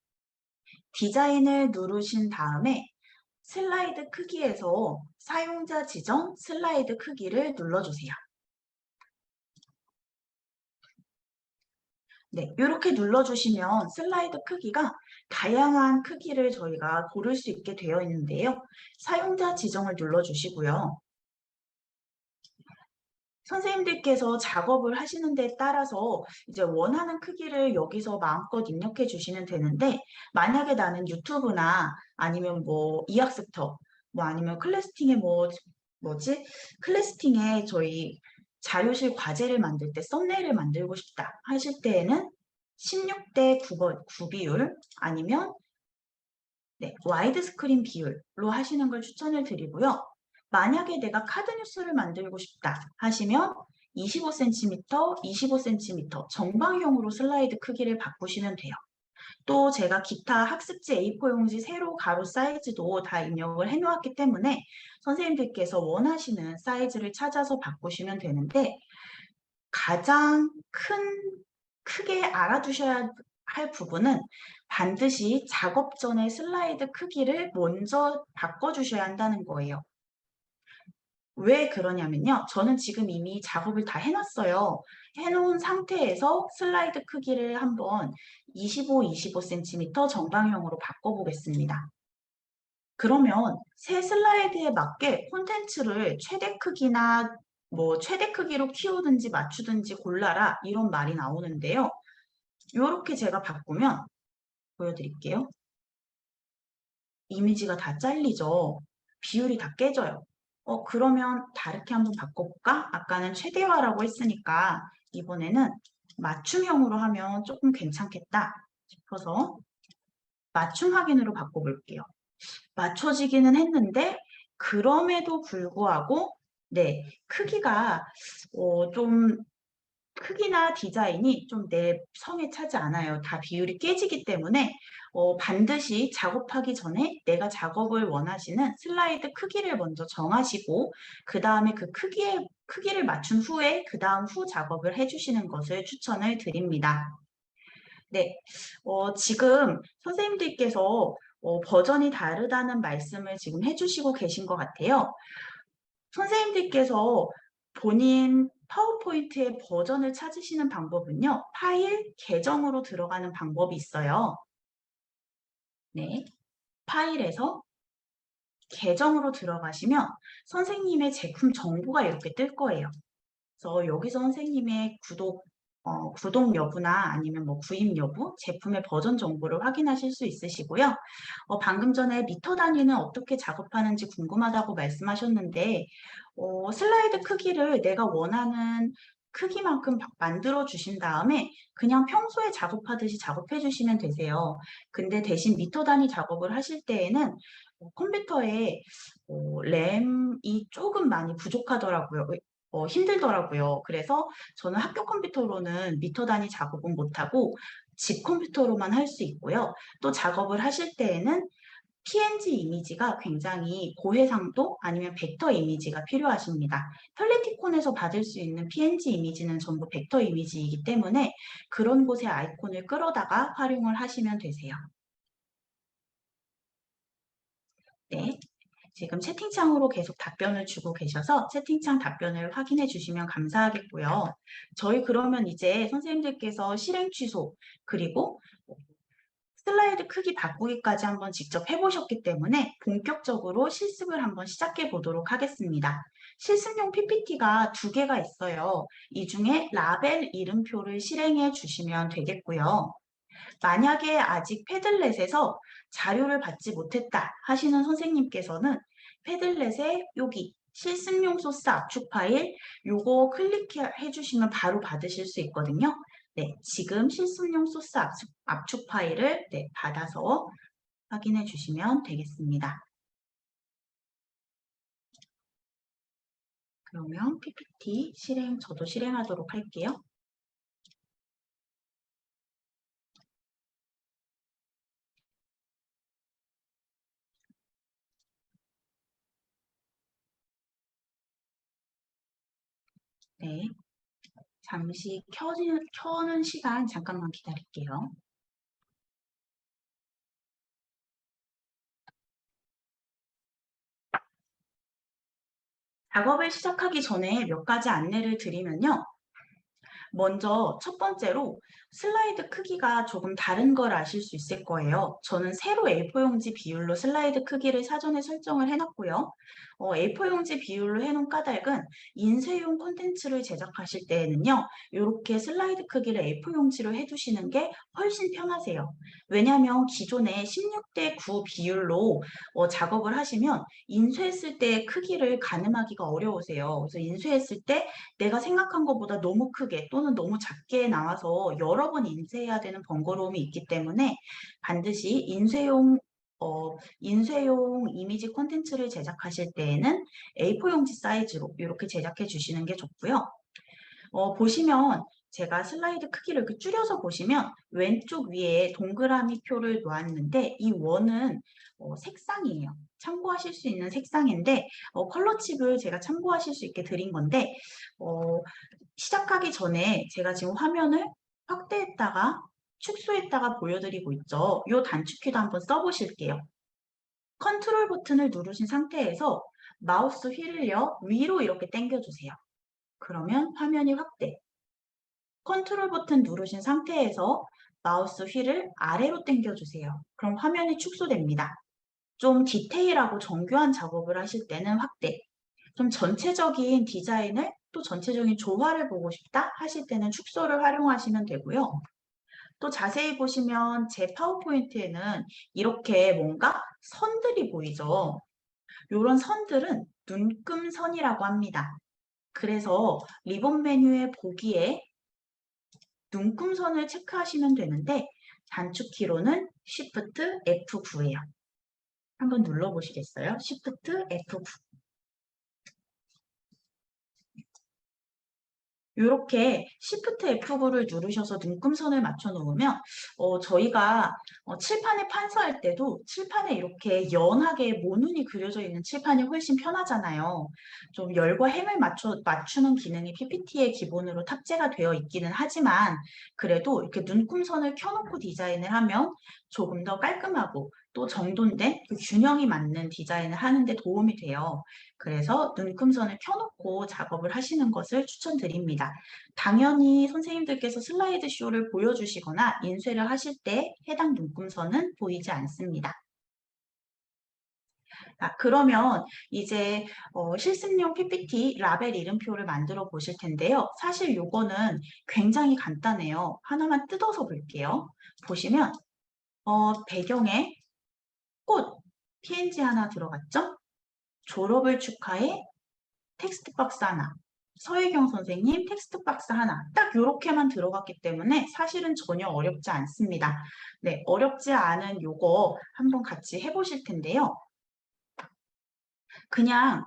S1: 디자인을 누르신 다음에 슬라이드 크기에서 사용자 지정 슬라이드 크기를 눌러주세요. 네, 이렇게 눌러주시면 슬라이드 크기가 다양한 크기를 저희가 고를 수 있게 되어 있는데요. 사용자 지정을 눌러주시고요. 선생님들께서 작업을 하시는 데 따라서 이제 원하는 크기를 여기서 마음껏 입력해 주시면 되는데 만약에 나는 유튜브나 아니면 뭐 이학습터 뭐 아니면 클래스팅에 저희 자료실 과제를 만들 때 썸네일을 만들고 싶다 하실 때에는 16대 9 비율 아니면 와이드 스크린 비율로 하시는 걸 추천을 드리고요. 만약에 내가 카드 뉴스를 만들고 싶다 하시면 25cm, 25cm 정방형으로 슬라이드 크기를 바꾸시면 돼요. 또 제가 기타 학습지 A4 용지 세로 가로 사이즈도 다 입력을 해놓았기 때문에 선생님들께서 원하시는 사이즈를 찾아서 바꾸시면 되는데 가장 크게 알아두셔야 할 부분은 반드시 작업 전에 슬라이드 크기를 먼저 바꿔주셔야 한다는 거예요. 왜 그러냐면요. 저는 지금 이미 작업을 다 해놨어요. 해놓은 상태에서 슬라이드 크기를 한번 25cm 정방형으로 바꿔보겠습니다. 그러면 새 슬라이드에 맞게 콘텐츠를 최대 크기나 최대 크기로 키우든지 맞추든지 골라라 이런 말이 나오는데요. 이렇게 제가 바꾸면 보여드릴게요. 이미지가 다 잘리죠. 비율이 다 깨져요. 그러면 다르게 한번 바꿔볼까? 아까는 최대화라고 했으니까 이번에는 맞춤형으로 하면 조금 괜찮겠다 싶어서 맞춤 확인으로 바꿔볼게요. 맞춰지기는 했는데 그럼에도 불구하고 크기가 좀 크기나 디자인이 좀 내 성에 차지 않아요. 다 비율이 깨지기 때문에 반드시 작업하기 전에 내가 작업을 원하시는 슬라이드 크기를 먼저 정하시고 그 다음에 그 크기를 맞춘 후에 그 다음 후 작업을 해주시는 것을 추천을 드립니다. 네, 지금 선생님들께서 버전이 다르다는 말씀을 지금 해주시고 계신 것 같아요. 선생님들께서 본인 파워포인트의 버전을 찾으시는 방법은요. 파일 계정으로 들어가는 방법이 있어요. 네, 파일에서 계정으로 들어가시면 선생님의 제품 정보가 이렇게 뜰 거예요. 그래서 여기서 선생님의 구독 여부나 아니면 뭐 구입 여부, 제품의 버전 정보를 확인하실 수 있으시고요. 방금 전에 미터 단위는 어떻게 작업하는지 궁금하다고 말씀하셨는데, 슬라이드 크기를 내가 원하는 크기만큼 만들어 주신 다음에 그냥 평소에 작업하듯이 작업해 주시면 되세요. 근데 대신 미터 단위 작업을 하실 때에는 컴퓨터에 램이 조금 많이 부족하더라고요. 힘들더라고요. 그래서 저는 학교 컴퓨터로는 미터 단위 작업은 못하고 집 컴퓨터로만 할 수 있고요. 또 작업을 하실 때에는 PNG 이미지가 굉장히 고해상도 아니면 벡터 이미지가 필요하십니다. 펠리티콘에서 받을 수 있는 PNG 이미지는 전부 벡터 이미지이기 때문에 그런 곳에 아이콘을 끌어다가 활용을 하시면 되세요. 네. 지금 채팅창으로 계속 답변을 주고 계셔서 채팅창 답변을 확인해 주시면 감사하겠고요. 저희 그러면 이제 선생님들께서 실행 취소 그리고 슬라이드 크기 바꾸기까지 한번 직접 해보셨기 때문에 본격적으로 실습을 한번 시작해 보도록 하겠습니다. 실습용 PPT가 두 개가 있어요. 이 중에 라벨 이름표를 실행해 주시면 되겠고요. 만약에 아직 패들렛에서 자료를 받지 못했다 하시는 선생님께서는 패들렛에 여기 실습용 소스 압축 파일 요거 클릭해 주시면 바로 받으실 수 있거든요. 네, 지금 실습용 소스 압축 파일을 받아서 확인해 주시면 되겠습니다. 그러면 PPT 저도 실행하도록 할게요. 네, 잠시 켜는 시간 잠깐만 기다릴게요. 작업을 시작하기 전에 몇 가지 안내를 드리면요. 먼저 첫 번째로 슬라이드 크기가 조금 다른 걸 아실 수 있을 거예요. 저는 세로 A4 용지 비율로 슬라이드 크기를 사전에 설정을 해놨고요. A4 용지 비율로 해놓은 까닭은 인쇄용 콘텐츠를 제작하실 때에는요. 이렇게 슬라이드 크기를 A4 용지로 해두시는 게 훨씬 편하세요. 왜냐하면 기존에 16대 9 비율로 작업을 하시면 인쇄했을 때 크기를 가늠하기가 어려우세요. 그래서 인쇄했을 때 내가 생각한 것보다 너무 크게 또는 너무 작게 나와서 여러 번 인쇄해야 되는 번거로움이 있기 때문에 반드시 인쇄용 이미지 콘텐츠를 제작하실 때에는 A4 용지 사이즈로 이렇게 제작해 주시는 게 좋고요. 보시면 제가 슬라이드 크기를 이렇게 줄여서 보시면 왼쪽 위에 동그라미 표를 놓았는데 이 원은 색상이에요. 참고하실 수 있는 색상인데 컬러 칩을 제가 참고하실 수 있게 드린 건데 시작하기 전에 제가 지금 화면을 확대했다가 축소했다가 보여드리고 있죠. 이 단축키도 한번 써보실게요. 컨트롤 버튼을 누르신 상태에서 마우스 휠을요 위로 이렇게 당겨주세요. 그러면 화면이 확대. 컨트롤 버튼 누르신 상태에서 마우스 휠을 아래로 당겨주세요. 그럼 화면이 축소됩니다. 좀 디테일하고 정교한 작업을 하실 때는 확대, 좀 전체적인 디자인을 또 전체적인 조화를 보고 싶다 하실 때는 축소를 활용하시면 되고요. 또 자세히 보시면 제 파워포인트에는 이렇게 뭔가 선들이 보이죠. 이런 선들은 눈금선이라고 합니다. 그래서 리본 메뉴에 보기에 눈금선을 체크하시면 되는데 단축키로는 Shift F9예요. 한번 눌러보시겠어요? Shift F9. 이렇게 Shift F9를 누르셔서 눈금선을 맞춰 놓으면 저희가 칠판에 판서할 때도 칠판에 이렇게 연하게 모눈이 그려져 있는 칠판이 훨씬 편하잖아요. 좀 열과 힘을 맞추는 기능이 PPT에 기본으로 탑재가 되어 있기는 하지만 그래도 이렇게 눈금선을 켜놓고 디자인을 하면 조금 더 깔끔하고 또 정돈된 그 균형이 맞는 디자인을 하는 데 도움이 돼요. 그래서 눈금선을 켜놓고 작업을 하시는 것을 추천드립니다. 당연히 선생님들께서 슬라이드 쇼를 보여주시거나 인쇄를 하실 때 해당 눈금선은 보이지 않습니다. 그러면 이제 실습용 PPT 라벨 이름표를 만들어 보실 텐데요. 사실 이거는 굉장히 간단해요. 하나만 뜯어서 볼게요. 보시면 배경에 꽃, PNG 하나 들어갔죠? 졸업을 축하해 텍스트 박스 하나, 서혜경 선생님 텍스트 박스 하나, 딱 이렇게만 들어갔기 때문에 사실은 전혀 어렵지 않습니다. 네, 어렵지 않은 요거 한번 같이 해보실 텐데요. 그냥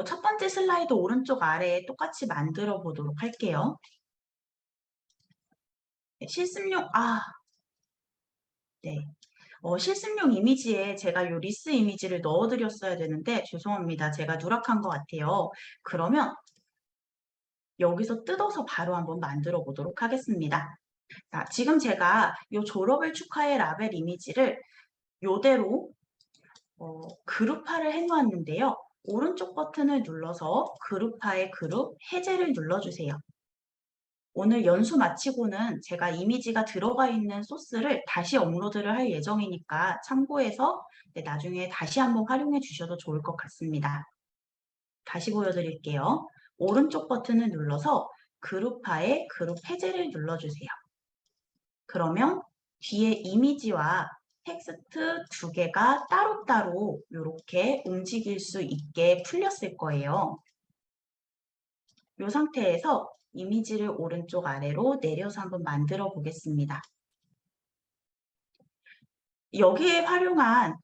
S1: 첫 번째 슬라이드 오른쪽 아래에 똑같이 만들어 보도록 할게요. 네, 실습용, 네. 실습용 이미지에 제가 요 리스 이미지를 넣어드렸어야 되는데 죄송합니다. 제가 누락한 것 같아요. 그러면 여기서 뜯어서 바로 한번 만들어 보도록 하겠습니다. 자, 지금 제가 이 졸업을 축하해 라벨 이미지를 이대로 그룹화를 해놓았는데요. 오른쪽 버튼을 눌러서 그룹화의 그룹 해제를 눌러주세요. 오늘 연수 마치고는 제가 이미지가 들어가 있는 소스를 다시 업로드를 할 예정이니까 참고해서 나중에 다시 한번 활용해 주셔도 좋을 것 같습니다. 다시 보여드릴게요. 오른쪽 버튼을 눌러서 그룹화의 그룹 해제를 눌러주세요. 그러면 뒤에 이미지와 텍스트 두 개가 따로따로 이렇게 움직일 수 있게 풀렸을 거예요. 이 상태에서 이미지를 오른쪽 아래로 내려서 한번 만들어 보겠습니다. 여기에 활용한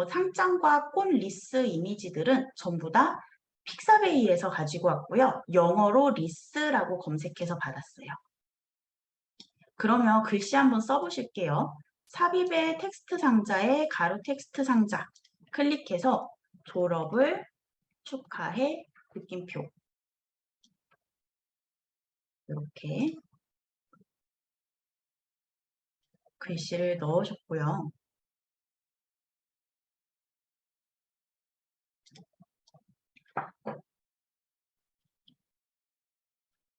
S1: 상장과 꽃 리스 이미지들은 전부 다 픽사베이에서 가지고 왔고요. 영어로 리스라고 검색해서 받았어요. 그러면 글씨 한번 써보실게요. 삽입의 텍스트 상자에 가로 텍스트 상자 클릭해서 졸업을 축하해 느낌표 이렇게 글씨를 넣으셨고요.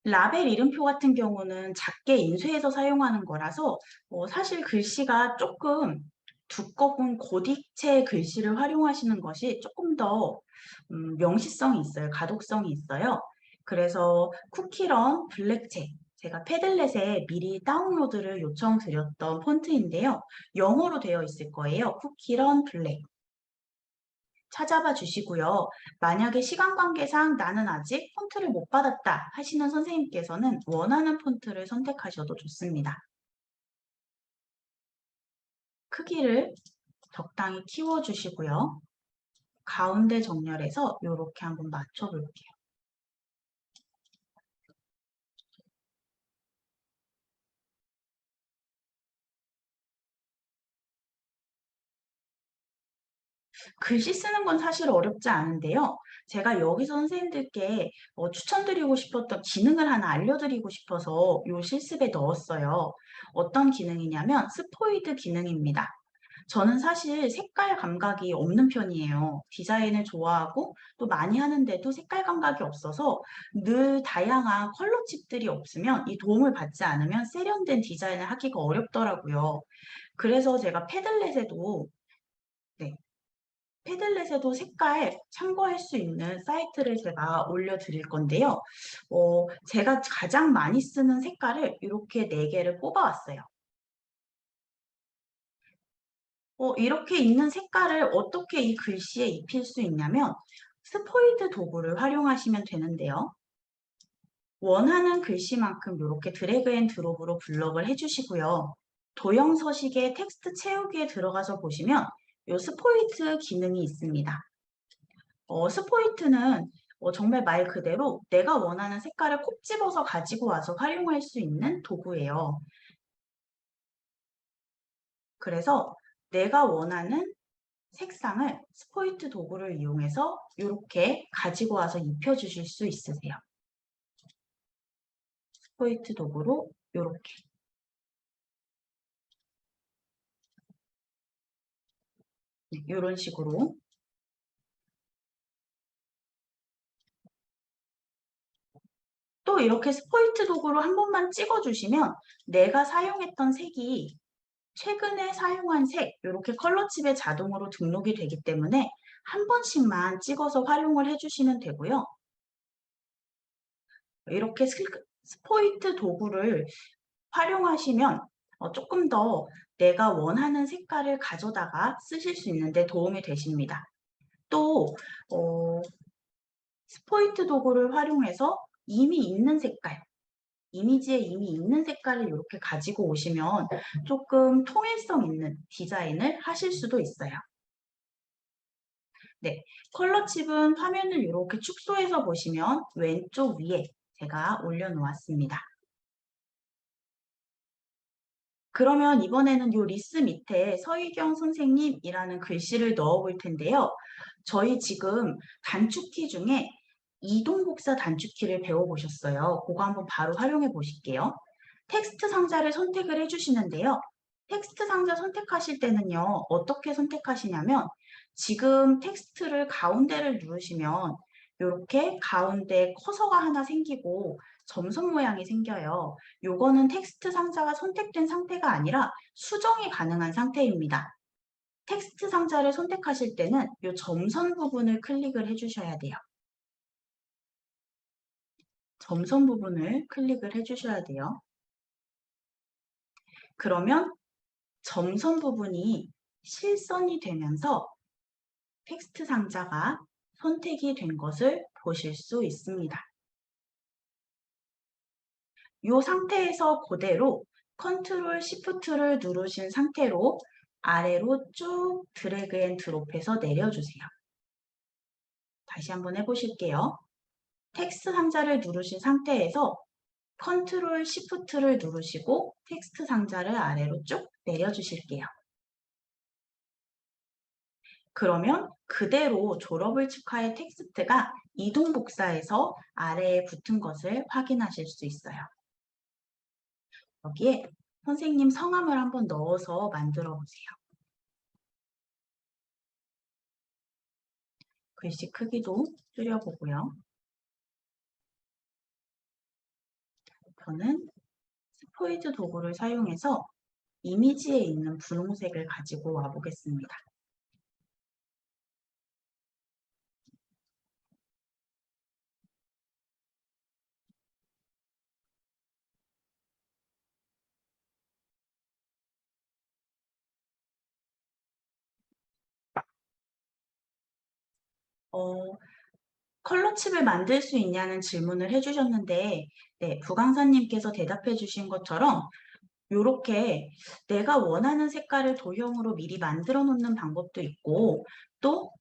S1: 라벨 이름표 같은 경우는 작게 인쇄해서 사용하는 거라서 사실 글씨가 조금 두꺼운 고딕체 글씨를 활용하시는 것이 조금 더 명시성이 있어요. 가독성이 있어요. 그래서 쿠키런 블랙체 제가 패들렛에 미리 다운로드를 요청드렸던 폰트인데요. 영어로 되어 있을 거예요. 쿠키런 블랙. 찾아봐 주시고요. 만약에 시간 관계상 나는 아직 폰트를 못 받았다 하시는 선생님께서는 원하는 폰트를 선택하셔도 좋습니다. 크기를 적당히 키워주시고요. 가운데 정렬해서 이렇게 한번 맞춰볼게요. 글씨 쓰는 건 사실 어렵지 않은데요. 제가 여기서 선생님들께 추천드리고 싶었던 기능을 하나 알려드리고 싶어서 이 실습에 넣었어요. 어떤 기능이냐면 스포이드 기능입니다. 저는 사실 색깔 감각이 없는 편이에요. 디자인을 좋아하고 또 많이 하는데도 색깔 감각이 없어서 늘 다양한 컬러 칩들이 없으면 이 도움을 받지 않으면 세련된 디자인을 하기가 어렵더라고요. 그래서 제가 패들렛에도 네, 패들렛에도 색깔 참고할 수 있는 사이트를 제가 올려드릴 건데요. 제가 가장 많이 쓰는 색깔을 이렇게 4개를 뽑아왔어요. 이렇게 있는 색깔을 어떻게 이 글씨에 입힐 수 있냐면 스포이드 도구를 활용하시면 되는데요. 원하는 글씨만큼 이렇게 드래그 앤 드롭으로 블럭을 해주시고요. 도형 서식의 텍스트 채우기에 들어가서 보시면 이 스포이트 기능이 있습니다. 스포이트는 정말 말 그대로 내가 원하는 색깔을 콕 집어서 가지고 와서 활용할 수 있는 도구예요. 그래서 내가 원하는 색상을 스포이트 도구를 이용해서 이렇게 가지고 와서 입혀주실 수 있으세요. 스포이트 도구로 이렇게. 네, 이런 식으로. 또 이렇게 스포이트 도구로 한 번만 찍어주시면 내가 사용했던 색이 최근에 사용한 색, 이렇게 컬러칩에 자동으로 등록이 되기 때문에 한 번씩만 찍어서 활용을 해주시면 되고요. 이렇게 스포이트 도구를 활용하시면 조금 더 내가 원하는 색깔을 가져다가 쓰실 수 있는데 도움이 되십니다. 또 스포이트 도구를 활용해서 이미 있는 색깔, 이미지에 이미 있는 색깔을 이렇게 가지고 오시면 조금 통일성 있는 디자인을 하실 수도 있어요. 네, 컬러칩은 화면을 이렇게 축소해서 보시면 왼쪽 위에 제가 올려놓았습니다. 그러면 이번에는 이 리스 밑에 서희경 선생님이라는 글씨를 넣어 볼 텐데요. 저희 지금 단축키 중에 이동복사 단축키를 배워보셨어요. 그거 한번 바로 활용해 보실게요. 텍스트 상자를 선택을 해주시는데요. 텍스트 상자 선택하실 때는요. 어떻게 선택하시냐면 지금 텍스트를 가운데를 누르시면 이렇게 가운데 커서가 하나 생기고 점선 모양이 생겨요. 요거는 텍스트 상자가 선택된 상태가 아니라 수정이 가능한 상태입니다. 텍스트 상자를 선택하실 때는 이 점선 부분을 클릭을 해주셔야 돼요. 점선 부분을 클릭을 해주셔야 돼요. 그러면 점선 부분이 실선이 되면서 텍스트 상자가 선택이 된 것을 보실 수 있습니다. 이 상태에서 그대로 컨트롤 시프트를 누르신 상태로 아래로 쭉 드래그 앤 드롭해서 내려주세요. 다시 한번 해보실게요. 텍스트 상자를 누르신 상태에서 컨트롤 시프트를 누르시고 텍스트 상자를 아래로 쭉 내려주실게요. 그러면 그대로 졸업을 축하해 텍스트가 이동 복사해서 아래에 붙은 것을 확인하실 수 있어요. 여기에 선생님 성함을 한번 넣어서 만들어 보세요. 글씨 크기도 줄여보고요. 저는 스포이드 도구를 사용해서 이미지에 있는 분홍색을 가지고 와 보겠습니다. 컬러칩을 만들 수 있냐는 질문을 해주셨는데 네, 부강사님께서 대답해 주신 것처럼 이렇게 내가 원하는 색깔을 도형으로 미리 만들어 놓는 방법도 있고 또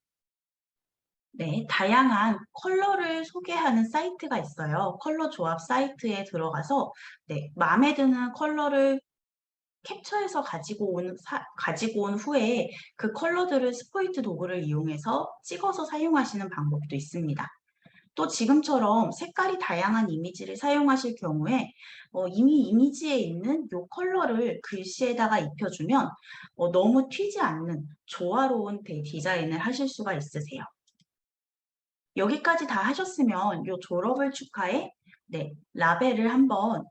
S1: 네, 다양한 컬러를 소개하는 사이트가 있어요. 컬러 조합 사이트에 들어가서 네, 마음에 드는 컬러를 캡처해서 가지고 온 후에 그 컬러들을 스포이트 도구를 이용해서 찍어서 사용하시는 방법도 있습니다. 또 지금처럼 색깔이 다양한 이미지를 사용하실 경우에 이미 이미지에 있는 이 컬러를 글씨에다가 입혀주면 너무 튀지 않는 조화로운 디자인을 하실 수가 있으세요. 여기까지 다 하셨으면 이 졸업을 축하해 네, 라벨을 한번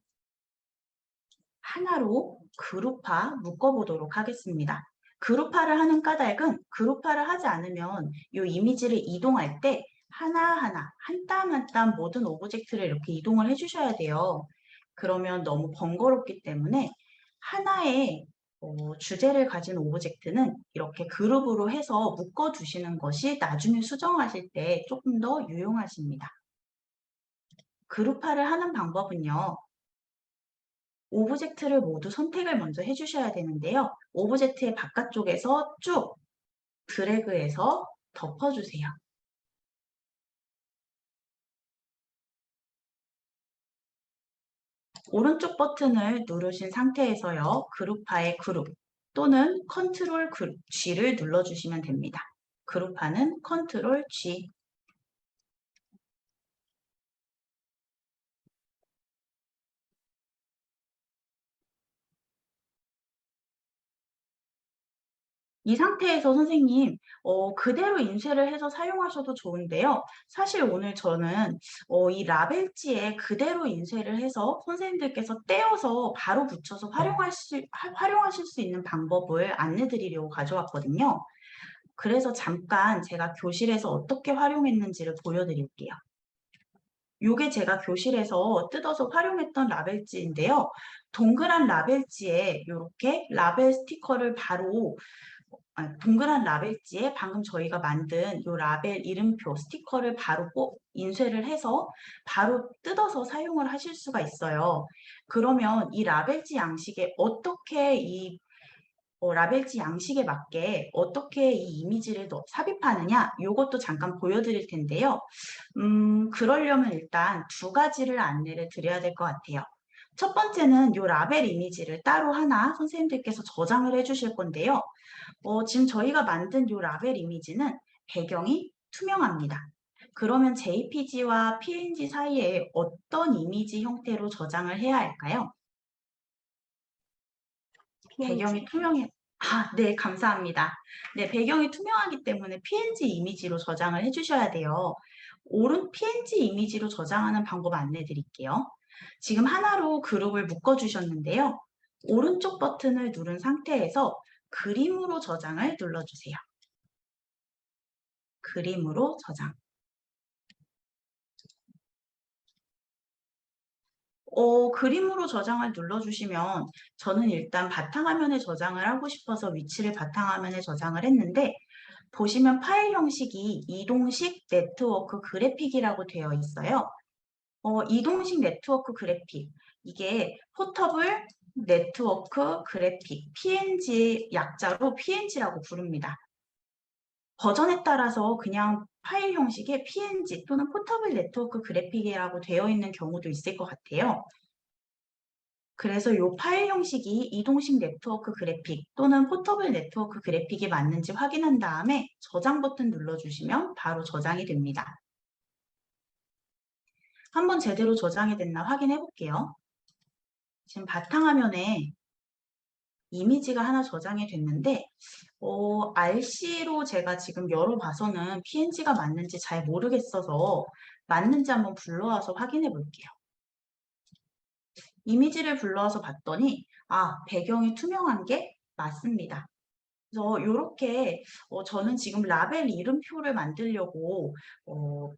S1: 하나로 그룹화 묶어보도록 하겠습니다. 그룹화를 하는 까닭은 그룹화를 하지 않으면 이 이미지를 이동할 때 하나하나 한 땀 한 땀 모든 오브젝트를 이렇게 이동을 해주셔야 돼요. 그러면 너무 번거롭기 때문에 하나의 주제를 가진 오브젝트는 이렇게 그룹으로 해서 묶어두시는 것이 나중에 수정하실 때 조금 더 유용하십니다. 그룹화를 하는 방법은요. 오브젝트를 모두 선택을 먼저 해주셔야 되는데요. 오브젝트의 바깥쪽에서 쭉 드래그해서 덮어주세요. 오른쪽 버튼을 누르신 상태에서요. 그룹화의 그룹 또는 컨트롤 G를 눌러주시면 됩니다. 그룹화는 컨트롤 G. 이 상태에서 선생님, 그대로 인쇄를 해서 사용하셔도 좋은데요. 사실 오늘 저는 이 라벨지에 그대로 인쇄를 해서 선생님들께서 떼어서 바로 붙여서 활용하실 수 있는 방법을 안내드리려고 가져왔거든요. 그래서 잠깐 제가 교실에서 어떻게 활용했는지를 보여드릴게요. 요게 제가 교실에서 뜯어서 활용했던 라벨지인데요. 동그란 라벨지에 이렇게 라벨 스티커를 바로 동그란 라벨지에 방금 저희가 만든 이 라벨 이름표 스티커를 바로 인쇄를 해서 바로 뜯어서 사용을 하실 수가 있어요. 그러면 이 라벨지 양식에 어떻게 라벨지 양식에 맞게 어떻게 이 이미지를 삽입하느냐 이것도 잠깐 보여드릴 텐데요. 그러려면 일단 두 가지를 안내를 드려야 될 것 같아요. 첫 번째는 이 라벨 이미지를 따로 하나 선생님들께서 저장을 해주실 건데요. 지금 저희가 만든 이 라벨 이미지는 배경이 투명합니다. 그러면 JPG와 PNG 사이에 어떤 이미지 형태로 저장을 해야 할까요? 배경이 투명해. 네, 감사합니다. 네, 배경이 투명하기 때문에 PNG 이미지로 저장을 해주셔야 돼요. PNG 이미지로 저장하는 방법 안내 드릴게요. 지금 하나로 그룹을 묶어주셨는데요. 오른쪽 버튼을 누른 상태에서 그림으로 저장을 눌러주세요. 그림으로 저장. 그림으로 저장을 눌러주시면 저는 일단 바탕화면에 저장을 하고 싶어서 위치를 바탕화면에 저장을 했는데 보시면 파일 형식이 이동식 네트워크 그래픽이라고 되어 있어요. 이동식 네트워크 그래픽, 이게 포터블 네트워크 그래픽, PNG 약자로 PNG라고 부릅니다. 버전에 따라서 그냥 파일 형식의 PNG 또는 포터블 네트워크 그래픽이라고 되어 있는 경우도 있을 것 같아요. 그래서 이 파일 형식이 이동식 네트워크 그래픽 또는 포터블 네트워크 그래픽이 맞는지 확인한 다음에 저장 버튼 눌러주시면 바로 저장이 됩니다. 한번 제대로 저장이 됐나 확인해 볼게요. 지금 바탕화면에 이미지가 하나 저장이 됐는데 RC로 제가 지금 열어봐서는 PNG가 맞는지 잘 모르겠어서 맞는지 한번 불러와서 확인해 볼게요. 이미지를 불러와서 봤더니 배경이 투명한 게 맞습니다. 그래서 이렇게 저는 지금 라벨 이름표를 만들려고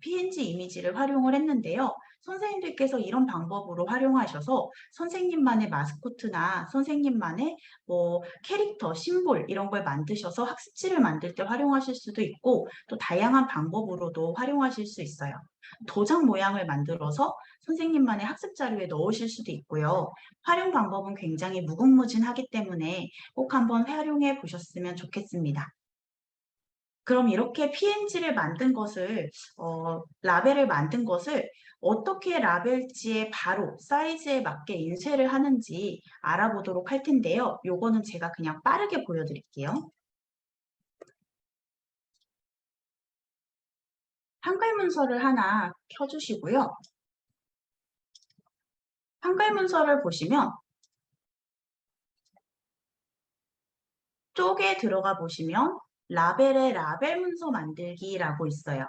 S1: PNG 이미지를 활용을 했는데요. 선생님들께서 이런 방법으로 활용하셔서 선생님만의 마스코트나 선생님만의 캐릭터, 심볼 이런 걸 만드셔서 학습지를 만들 때 활용하실 수도 있고 또 다양한 방법으로도 활용하실 수 있어요. 도장 모양을 만들어서 선생님만의 학습 자료에 넣으실 수도 있고요. 활용 방법은 굉장히 무궁무진하기 때문에 꼭 한번 활용해 보셨으면 좋겠습니다. 그럼 이렇게 PNG를 만든 것을, 라벨을 만든 것을 어떻게 라벨지에 바로 사이즈에 맞게 인쇄를 하는지 알아보도록 할 텐데요. 요거는 제가 그냥 빠르게 보여드릴게요. 한글 문서를 하나 켜주시고요. 한글 문서를 보시면 쪽에 들어가 보시면 라벨의 라벨 문서 만들기라고 있어요.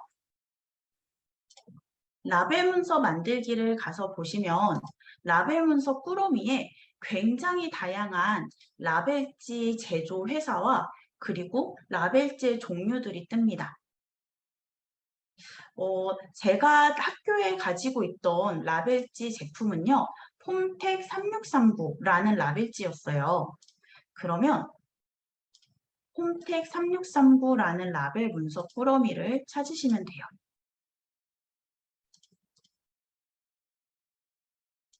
S1: 라벨 문서 만들기를 가서 보시면 라벨 문서 꾸러미에 굉장히 다양한 라벨지 제조 회사와 그리고 라벨지의 종류들이 뜹니다. 제가 학교에 가지고 있던 라벨지 제품은요. 폼텍 3639라는 라벨지였어요. 그러면 홈텍 3639라는 라벨 문서 꾸러미를 찾으시면 돼요.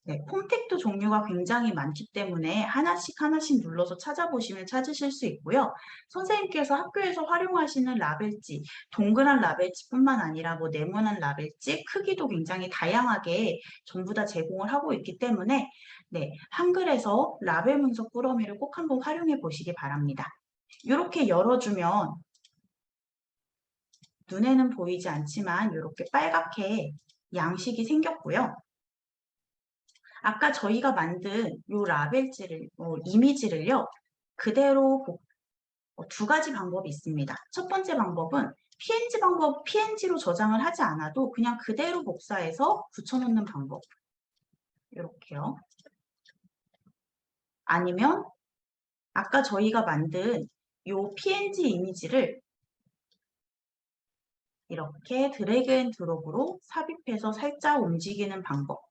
S1: 네, 폼택도 종류가 굉장히 많기 때문에 하나씩 하나씩 눌러서 찾아보시면 찾으실 수 있고요. 선생님께서 학교에서 활용하시는 라벨지, 동그란 라벨지뿐만 아니라 뭐 네모난 라벨지, 크기도 굉장히 다양하게 전부 다 제공을 하고 있기 때문에 네, 한글에서 라벨 문서 꾸러미를 꼭 한번 활용해 보시기 바랍니다. 이렇게 열어주면 눈에는 보이지 않지만 이렇게 빨갛게 양식이 생겼고요. 아까 저희가 만든 이 라벨지를, 이미지를요, 그대로 두 가지 방법이 있습니다. 첫 번째 방법은 PNG로 저장을 하지 않아도 그냥 그대로 복사해서 붙여놓는 방법. 이렇게요. 아니면 아까 저희가 만든 이 PNG 이미지를 이렇게 드래그 앤 드롭으로 삽입해서 살짝 움직이는 방법.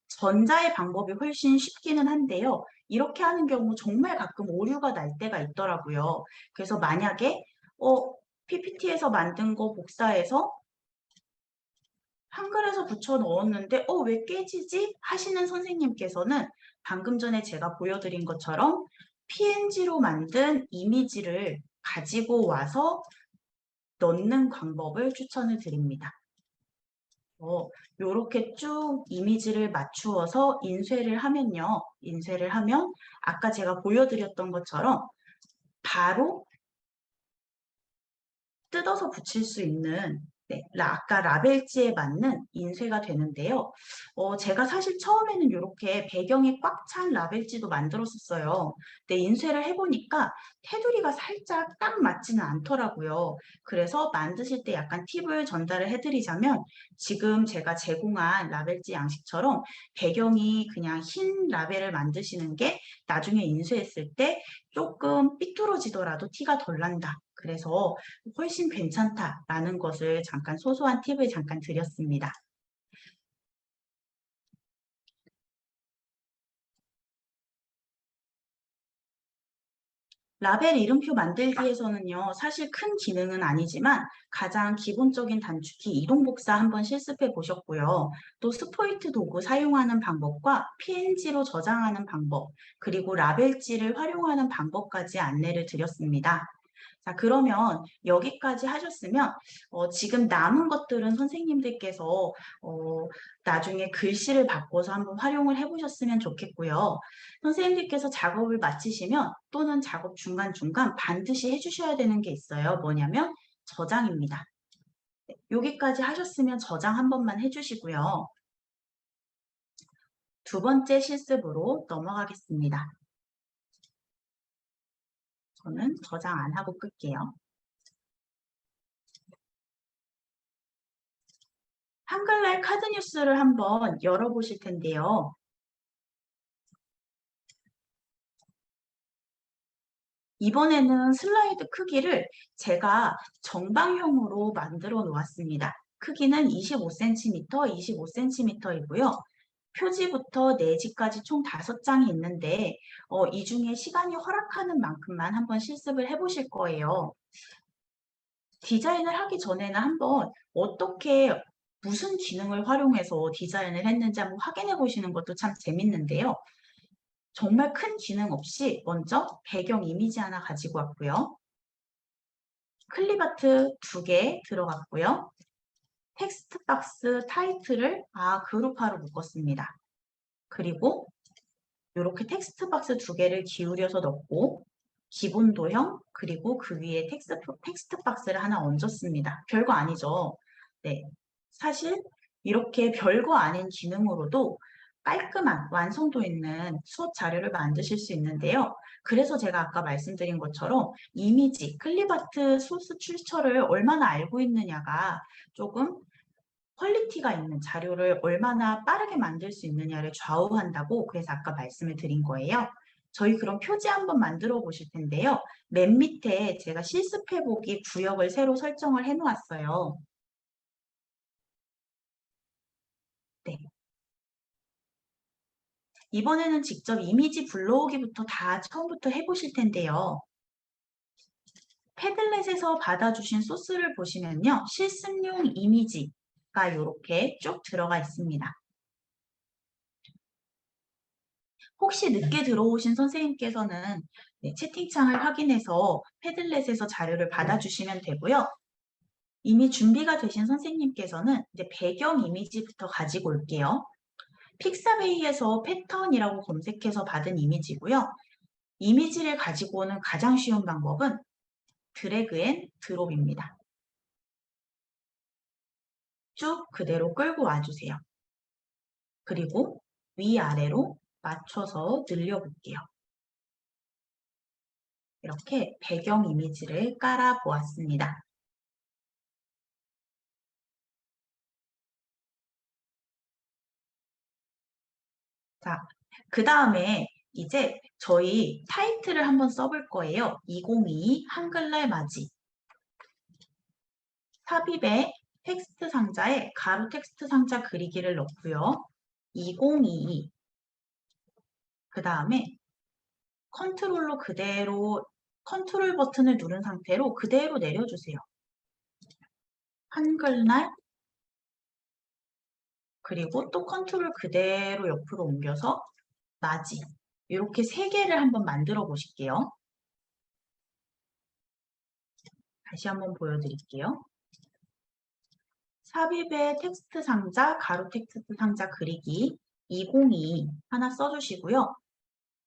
S1: 전자의 방법이 훨씬 쉽기는 한데요. 이렇게 하는 경우 정말 가끔 오류가 날 때가 있더라고요. 그래서 만약에 PPT에서 만든 거 복사해서 한글에서 붙여 넣었는데 왜 깨지지? 하시는 선생님께서는 방금 전에 제가 보여드린 것처럼 PNG로 만든 이미지를 가지고 와서 넣는 방법을 추천을 드립니다. 이렇게 쭉 이미지를 맞추어서 인쇄를 하면요. 인쇄를 하면 아까 제가 보여드렸던 것처럼 바로 뜯어서 붙일 수 있는 네, 아까 라벨지에 맞는 인쇄가 되는데요. 제가 사실 처음에는 이렇게 배경이 꽉 찬 라벨지도 만들었었어요. 근데 인쇄를 해보니까 테두리가 살짝 딱 맞지는 않더라고요. 그래서 만드실 때 약간 팁을 전달을 해드리자면 지금 제가 제공한 라벨지 양식처럼 배경이 그냥 흰 라벨을 만드시는 게 나중에 인쇄했을 때 조금 삐뚤어지더라도 티가 덜 난다. 그래서 훨씬 괜찮다라는 것을 잠깐 소소한 팁을 잠깐 드렸습니다. 라벨 이름표 만들기에서는요, 사실 큰 기능은 아니지만 가장 기본적인 단축키 이동 복사 한번 실습해 보셨고요. 또 스포이트 도구 사용하는 방법과 PNG로 저장하는 방법, 그리고 라벨지를 활용하는 방법까지 안내를 드렸습니다. 자, 그러면 여기까지 하셨으면 지금 남은 것들은 선생님들께서 나중에 글씨를 바꿔서 한번 활용을 해보셨으면 좋겠고요. 선생님들께서 작업을 마치시면 또는 작업 중간중간 반드시 해주셔야 되는 게 있어요. 뭐냐면 저장입니다. 네, 여기까지 하셨으면 저장 한 번만 해주시고요. 두 번째 실습으로 넘어가겠습니다. 저는 저장 안 하고 끌게요. 한글날 카드 뉴스를 한번 열어보실 텐데요. 이번에는 슬라이드 크기를 제가 정방형으로 만들어 놓았습니다. 크기는 25cm, 25cm이고요. 표지부터 내지까지 총 5장이 있는데 이 중에 시간이 허락하는 만큼만 한번 실습을 해보실 거예요. 디자인을 하기 전에는 한번 어떻게 무슨 기능을 활용해서 디자인을 했는지 한번 확인해 보시는 것도 참 재밌는데요. 정말 큰 기능 없이 먼저 배경 이미지 하나 가지고 왔고요. 클립아트 2개 들어갔고요. 텍스트 박스 타이틀을 그룹화로 묶었습니다. 그리고 이렇게 텍스트 박스 2개를 기울여서 넣고 기본 도형 그리고 그 위에 텍스트 박스를 하나 얹었습니다. 별거 아니죠. 네, 사실 이렇게 별거 아닌 기능으로도 깔끔한 완성도 있는 수업 자료를 만드실 수 있는데요. 그래서 제가 아까 말씀드린 것처럼 이미지, 클립아트 소스 출처를 얼마나 알고 있느냐가 조금 퀄리티가 있는 자료를 얼마나 빠르게 만들 수 있느냐를 좌우한다고 그래서 아까 말씀을 드린 거예요. 저희 그럼 표지 한번 만들어 보실 텐데요. 맨 밑에 제가 실습해보기 구역을 새로 설정을 해 놓았어요. 네. 이번에는 직접 이미지 불러오기부터 다 처음부터 해보실 텐데요. 패들렛에서 받아주신 소스를 보시면요. 실습용 이미지, 이렇게 쭉 들어가 있습니다. 혹시 늦게 들어오신 선생님께서는 채팅창을 확인해서 패들렛에서 자료를 받아주시면 되고요. 이미 준비가 되신 선생님께서는 이제 배경 이미지부터 가지고 올게요. 픽사베이에서 패턴이라고 검색해서 받은 이미지고요. 이미지를 가지고 오는 가장 쉬운 방법은 드래그 앤 드롭입니다. 쭉 그대로 끌고 와주세요. 그리고 위아래로 맞춰서 늘려볼게요. 이렇게 배경 이미지를 깔아 보았습니다. 자, 그 다음에 이제 저희 타이틀을 한번 써볼 거예요. 2022 한글날 맞이. 삽입에 텍스트 상자에 가로 텍스트 상자 그리기를 넣고요. 2022. 그 다음에 컨트롤로 그대로 컨트롤 버튼을 누른 상태로 그대로 내려주세요. 한글날 그리고 또 컨트롤 그대로 옆으로 옮겨서 맞이. 이렇게 3개를 한번 만들어 보실게요. 다시 한번 보여드릴게요. 삽입의 텍스트 상자, 가로 텍스트 상자 그리기 2022 하나 써주시고요.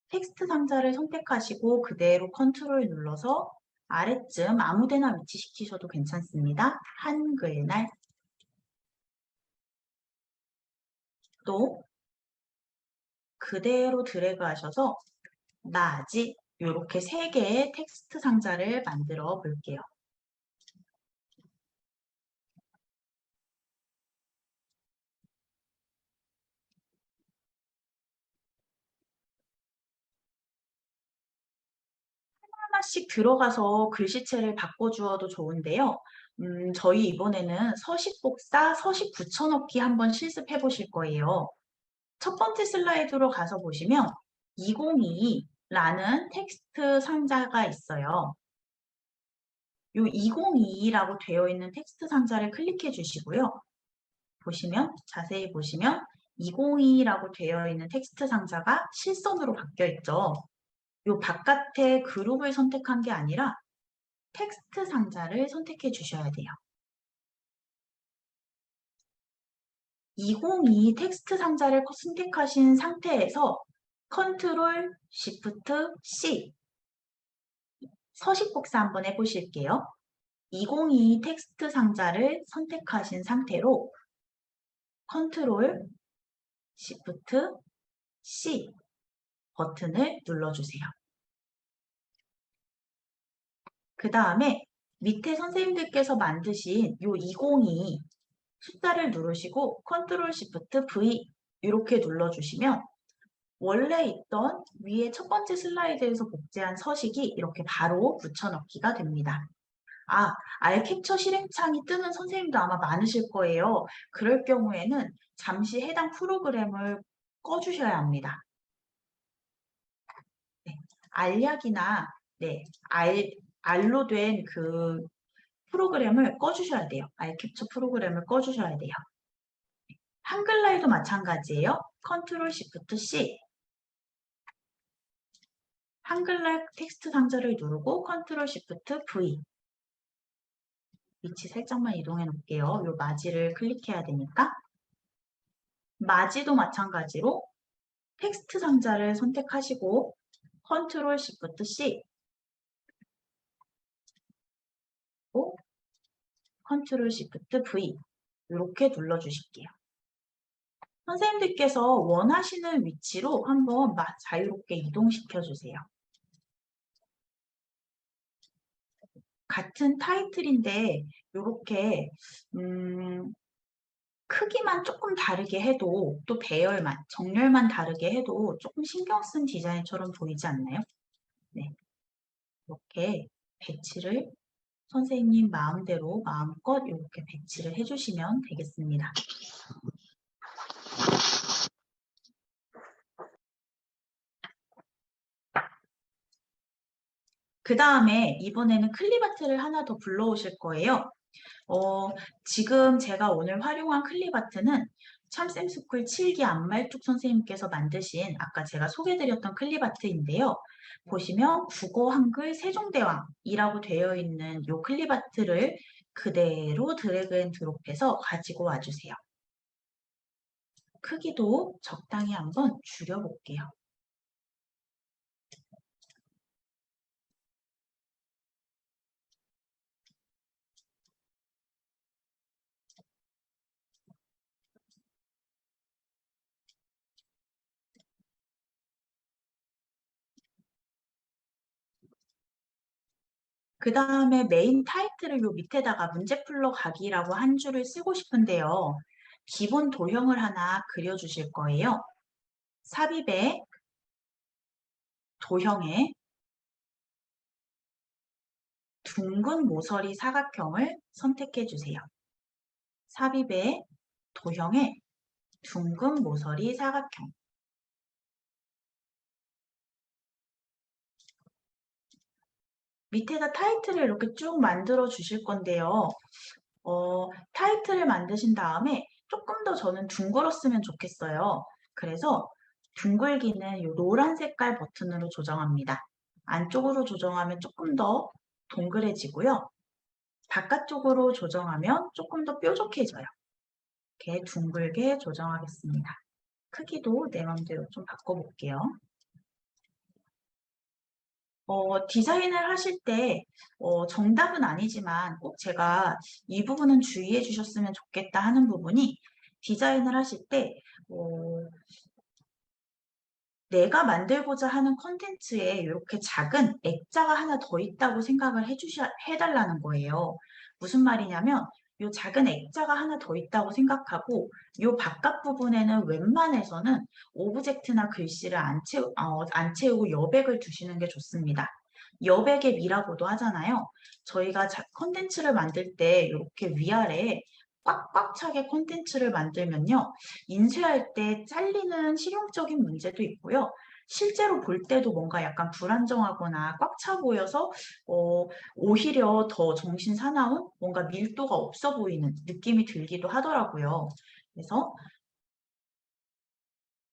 S1: 텍스트 상자를 선택하시고 그대로 컨트롤 눌러서 아래쯤 아무데나 위치시키셔도 괜찮습니다. 한글날 또 그대로 드래그 하셔서 나아지 이렇게 3개의 텍스트 상자를 만들어 볼게요. 하나씩 들어가서 글씨체를 바꿔주어도 좋은데요. 저희 이번에는 서식 복사, 서식 붙여넣기 한번 실습해 보실 거예요. 첫 번째 슬라이드로 가서 보시면 2022라는 텍스트 상자가 있어요. 이 2022라고 되어 있는 텍스트 상자를 클릭해 주시고요. 자세히 보시면 2022라고 되어 있는 텍스트 상자가 실선으로 바뀌어 있죠. 이 바깥에 그룹을 선택한 게 아니라 텍스트 상자를 선택해 주셔야 돼요. 2022 텍스트 상자를 선택하신 상태에서 컨트롤 시프트 C 서식 복사 한번 해보실게요. 2022 텍스트 상자를 선택하신 상태로 컨트롤 시프트 C 버튼을 눌러주세요. 그 다음에 밑에 선생님들께서 만드신 이 2022 숫자를 누르시고 컨트롤 시프트 V 이렇게 눌러주시면 원래 있던 위에 첫 번째 슬라이드에서 복제한 서식이 이렇게 바로 붙여넣기가 됩니다. 알캡처 실행창이 뜨는 선생님도 아마 많으실 거예요. 그럴 경우에는 잠시 해당 프로그램을 꺼주셔야 합니다. 네, 알약이나 알로 된 그 프로그램을 꺼주셔야 돼요. 알캡처 프로그램을 꺼주셔야 돼요. 한글날도 마찬가지예요. 컨트롤 시프트 C 한글날 텍스트 상자를 누르고 컨트롤 시프트 V 위치 살짝만 이동해 놓을게요. 이 맞이를 클릭해야 되니까 맞이도 마찬가지로 텍스트 상자를 선택하시고 컨트롤 시프트 C 컨트롤 시프트 V 이렇게 눌러주실게요. 선생님들께서 원하시는 위치로 한번 자유롭게 이동시켜 주세요. 같은 타이틀인데 이렇게 크기만 조금 다르게 해도 또 배열만, 정렬만 다르게 해도 조금 신경 쓴 디자인처럼 보이지 않나요? 네, 이렇게 배치를 선생님 마음대로 마음껏 이렇게 배치를 해주시면 되겠습니다. 그 다음에 이번에는 클립아트를 하나 더 불러오실 거예요. 어, 지금 제가 오늘 활용한 클립아트는 참쌤스쿨 7기 안말뚝 선생님께서 만드신 아까 제가 소개드렸던 클립아트인데요. 보시면 국어 한글 세종대왕이라고 되어 있는 이 클립아트를 그대로 드래그 앤 드롭해서 가지고 와주세요. 크기도 적당히 한번 줄여볼게요. 그 다음에 메인 타이틀을 요 밑에다가 문제 풀러 가기라고 한 줄을 쓰고 싶은데요. 기본 도형을 하나 그려주실 거예요. 삽입의 도형에 둥근 모서리 사각형을 선택해 주세요. 삽입의 도형에 둥근 모서리 사각형. 밑에다 타이틀을 이렇게 쭉 만들어 주실 건데요. 타이틀을 만드신 다음에 조금 더 저는 둥글었으면 좋겠어요. 그래서 둥글기는 이 노란 색깔 버튼으로 조정합니다. 안쪽으로 조정하면 조금 더 동그래지고요. 바깥쪽으로 조정하면 조금 더 뾰족해져요. 이렇게 둥글게 조정하겠습니다. 크기도 내 맘대로 좀 바꿔볼게요. 디자인을 하실 때 정답은 아니지만 꼭 제가 이 부분은 주의해 주셨으면 좋겠다 하는 부분이 디자인을 하실 때 내가 만들고자 하는 컨텐츠에 이렇게 작은 액자가 하나 더 있다고 생각을 해달라는 거예요. 무슨 말이냐면 이 작은 액자가 하나 더 있다고 생각하고 이 바깥 부분에는 웬만해서는 오브젝트나 글씨를 안 채우고 여백을 두시는 게 좋습니다. 여백의 미라고도 하잖아요. 저희가 컨텐츠를 만들 때 이렇게 위아래에 꽉꽉 차게 콘텐츠를 만들면요. 인쇄할 때 잘리는 실용적인 문제도 있고요. 실제로 볼 때도 뭔가 약간 불안정하거나 꽉 차 보여서 오히려 더 정신 사나운 뭔가 밀도가 없어 보이는 느낌이 들기도 하더라고요. 그래서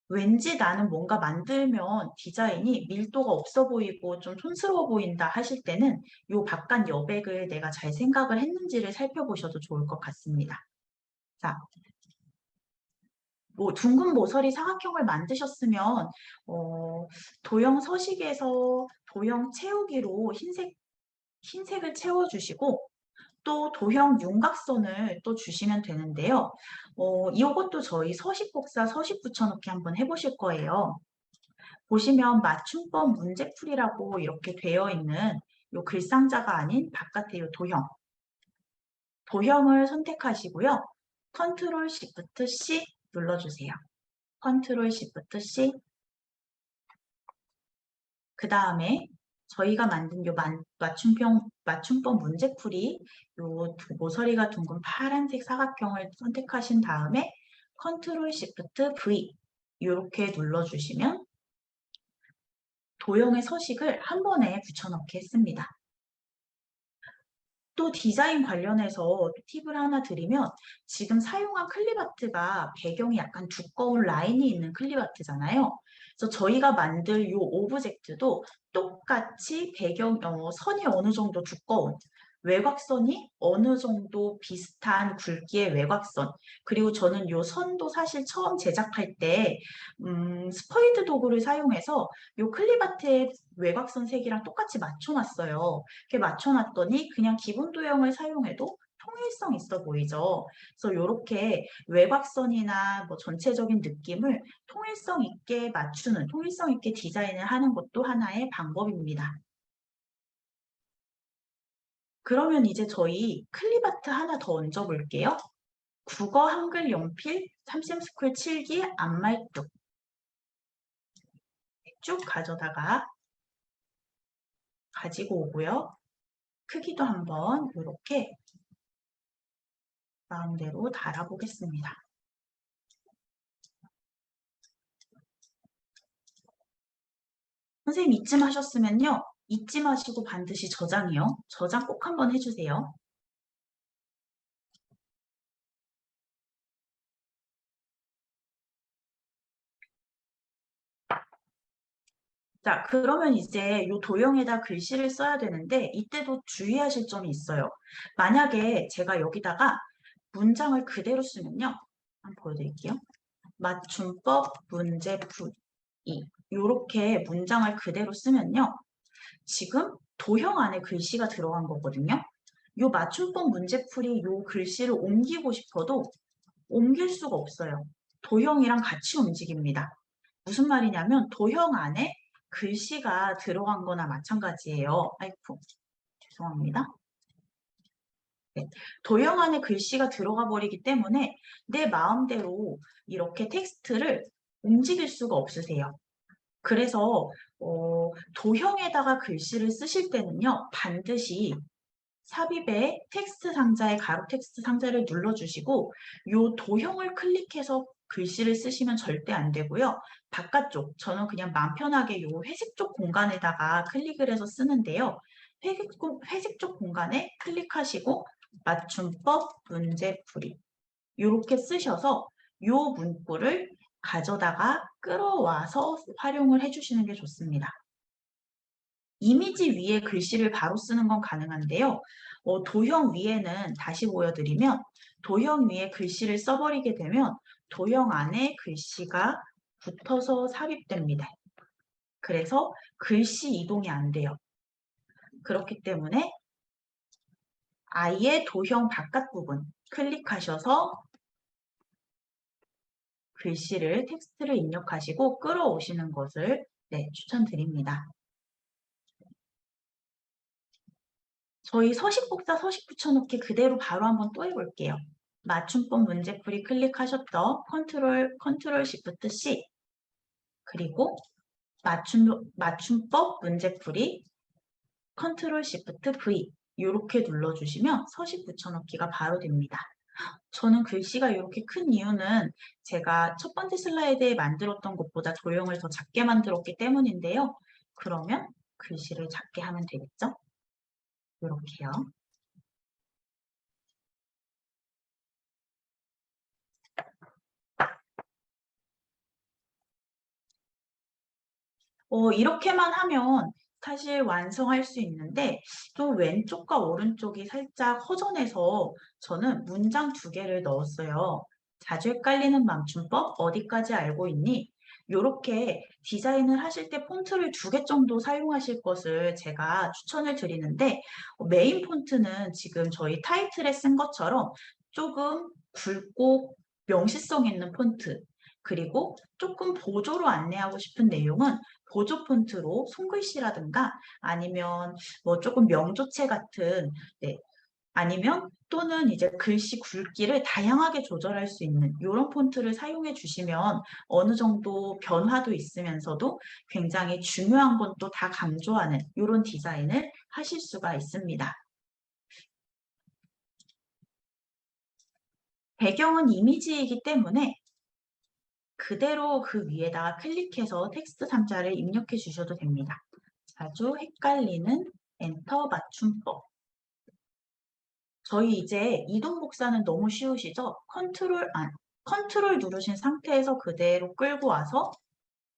S1: 왠지 나는 뭔가 만들면 디자인이 밀도가 없어 보이고 좀 촌스러워 보인다 하실 때는 이 바깥 여백을 내가 잘 생각을 했는지를 살펴보셔도 좋을 것 같습니다. 자, 뭐 둥근 모서리 사각형을 만드셨으면 도형 서식에서 도형 채우기로 흰색을 채워주시고 또 도형 윤곽선을 또 주시면 되는데요. 이것도 저희 서식 복사, 서식 붙여넣기 한번 해보실 거예요. 보시면 맞춤법 문제풀이라고 이렇게 되어 있는 이 글상자가 아닌 바깥의 이 도형. 도형을 선택하시고요. 컨트롤 시프트 C 눌러주세요. 컨트롤 시프트 C. 그 다음에 저희가 만든 요 맞춤법 문제풀이 요 모서리가 둥근 파란색 사각형을 선택하신 다음에 컨트롤 시프트 V 이렇게 눌러주시면 도형의 서식을 한 번에 붙여넣기 했습니다. 또 디자인 관련해서 팁을 하나 드리면 지금 사용한 클립아트가 배경이 약간 두꺼운 라인이 있는 클립아트잖아요. 그래서 저희가 만들 이 오브젝트도 똑같이 선이 어느 정도 두꺼운 외곽선이 어느 정도 비슷한 굵기의 외곽선 그리고 저는 이 선도 사실 처음 제작할 때 스퍼이드 도구를 사용해서 이 클립아트의 외곽선 색이랑 똑같이 맞춰놨어요. 이렇게 맞춰놨더니 그냥 기본 도형을 사용해도 통일성 있어 보이죠. 그래서 이렇게 외곽선이나 뭐 전체적인 느낌을 통일성 있게 맞추는, 통일성 있게 디자인을 하는 것도 하나의 방법입니다. 그러면 이제 저희 클립아트 하나 더 얹어 볼게요. 국어 한글 연필 참쌤스쿨 7기 앞말뚝 쭉 가져다가 가지고 오고요. 크기도 한번 이렇게 마음대로 달아보겠습니다. 선생님 이쯤 하셨으면요. 잊지 마시고 반드시 저장이요. 저장 꼭 한번 해주세요. 자, 그러면 이제 이 도형에다 글씨를 써야 되는데 이때도 주의하실 점이 있어요. 만약에 제가 여기다가 문장을 그대로 쓰면요. 한번 보여드릴게요. 맞춤법 문제 풀이. 이렇게 문장을 그대로 쓰면요. 지금 도형 안에 글씨가 들어간 거거든요. 이 맞춤법 문제풀이 이 글씨를 옮기고 싶어도 옮길 수가 없어요. 도형이랑 같이 움직입니다. 무슨 말이냐면 도형 안에 글씨가 들어간 거나 마찬가지예요. 아이쿠, 죄송합니다. 네, 도형 안에 글씨가 들어가 버리기 때문에 내 마음대로 이렇게 텍스트를 움직일 수가 없으세요. 그래서 도형에다가 글씨를 쓰실 때는요. 반드시 삽입의 텍스트 상자에 가로 텍스트 상자를 눌러주시고 이 도형을 클릭해서 글씨를 쓰시면 절대 안 되고요. 바깥쪽, 저는 그냥 마음 편하게 이 회색 쪽 공간에다가 클릭을 해서 쓰는데요. 회색 쪽 공간에 클릭하시고 맞춤법 문제풀이 이렇게 쓰셔서 이 문구를 가져다가 끌어와서 활용을 해주시는 게 좋습니다. 이미지 위에 글씨를 바로 쓰는 건 가능한데요. 도형 위에는 다시 보여드리면 도형 위에 글씨를 써버리게 되면 도형 안에 글씨가 붙어서 삽입됩니다. 그래서 글씨 이동이 안 돼요. 그렇기 때문에 아예 도형 바깥 부분 클릭하셔서 글씨를 텍스트를 입력하시고 끌어오시는 것을 추천드립니다. 저희 서식 복사, 서식 붙여넣기 그대로 바로 한번 또 해볼게요. 맞춤법 문제풀이 클릭하셨던 컨트롤 시프트 C 그리고 맞춤법 문제풀이 컨트롤 시프트 V 이렇게 눌러주시면 서식 붙여넣기가 바로 됩니다. 저는 글씨가 이렇게 큰 이유는 제가 첫 번째 슬라이드에 만들었던 것보다 도형을 더 작게 만들었기 때문인데요. 그러면 글씨를 작게 하면 되겠죠? 이렇게요. 이렇게만 하면 사실 완성할 수 있는데 좀 왼쪽과 오른쪽이 살짝 허전해서 저는 문장 2개를 넣었어요. 자주 헷갈리는 맞춤법 어디까지 알고 있니? 이렇게 디자인을 하실 때 폰트를 2개 정도 사용하실 것을 제가 추천을 드리는데 메인 폰트는 지금 저희 타이틀에 쓴 것처럼 조금 굵고 명시성 있는 폰트 그리고 조금 보조로 안내하고 싶은 내용은 보조 폰트로 손글씨라든가 아니면 뭐 조금 명조체 같은 아니면 또는 이제 글씨 굵기를 다양하게 조절할 수 있는 이런 폰트를 사용해 주시면 어느 정도 변화도 있으면서도 굉장히 중요한 건 또 다 강조하는 이런 디자인을 하실 수가 있습니다. 배경은 이미지이기 때문에 그대로 그 위에다가 클릭해서 텍스트 상자를 입력해 주셔도 됩니다. 자주 헷갈리는 엔터 맞춤법. 저희 이제 이동 복사는 너무 쉬우시죠? 컨트롤 누르신 상태에서 그대로 끌고 와서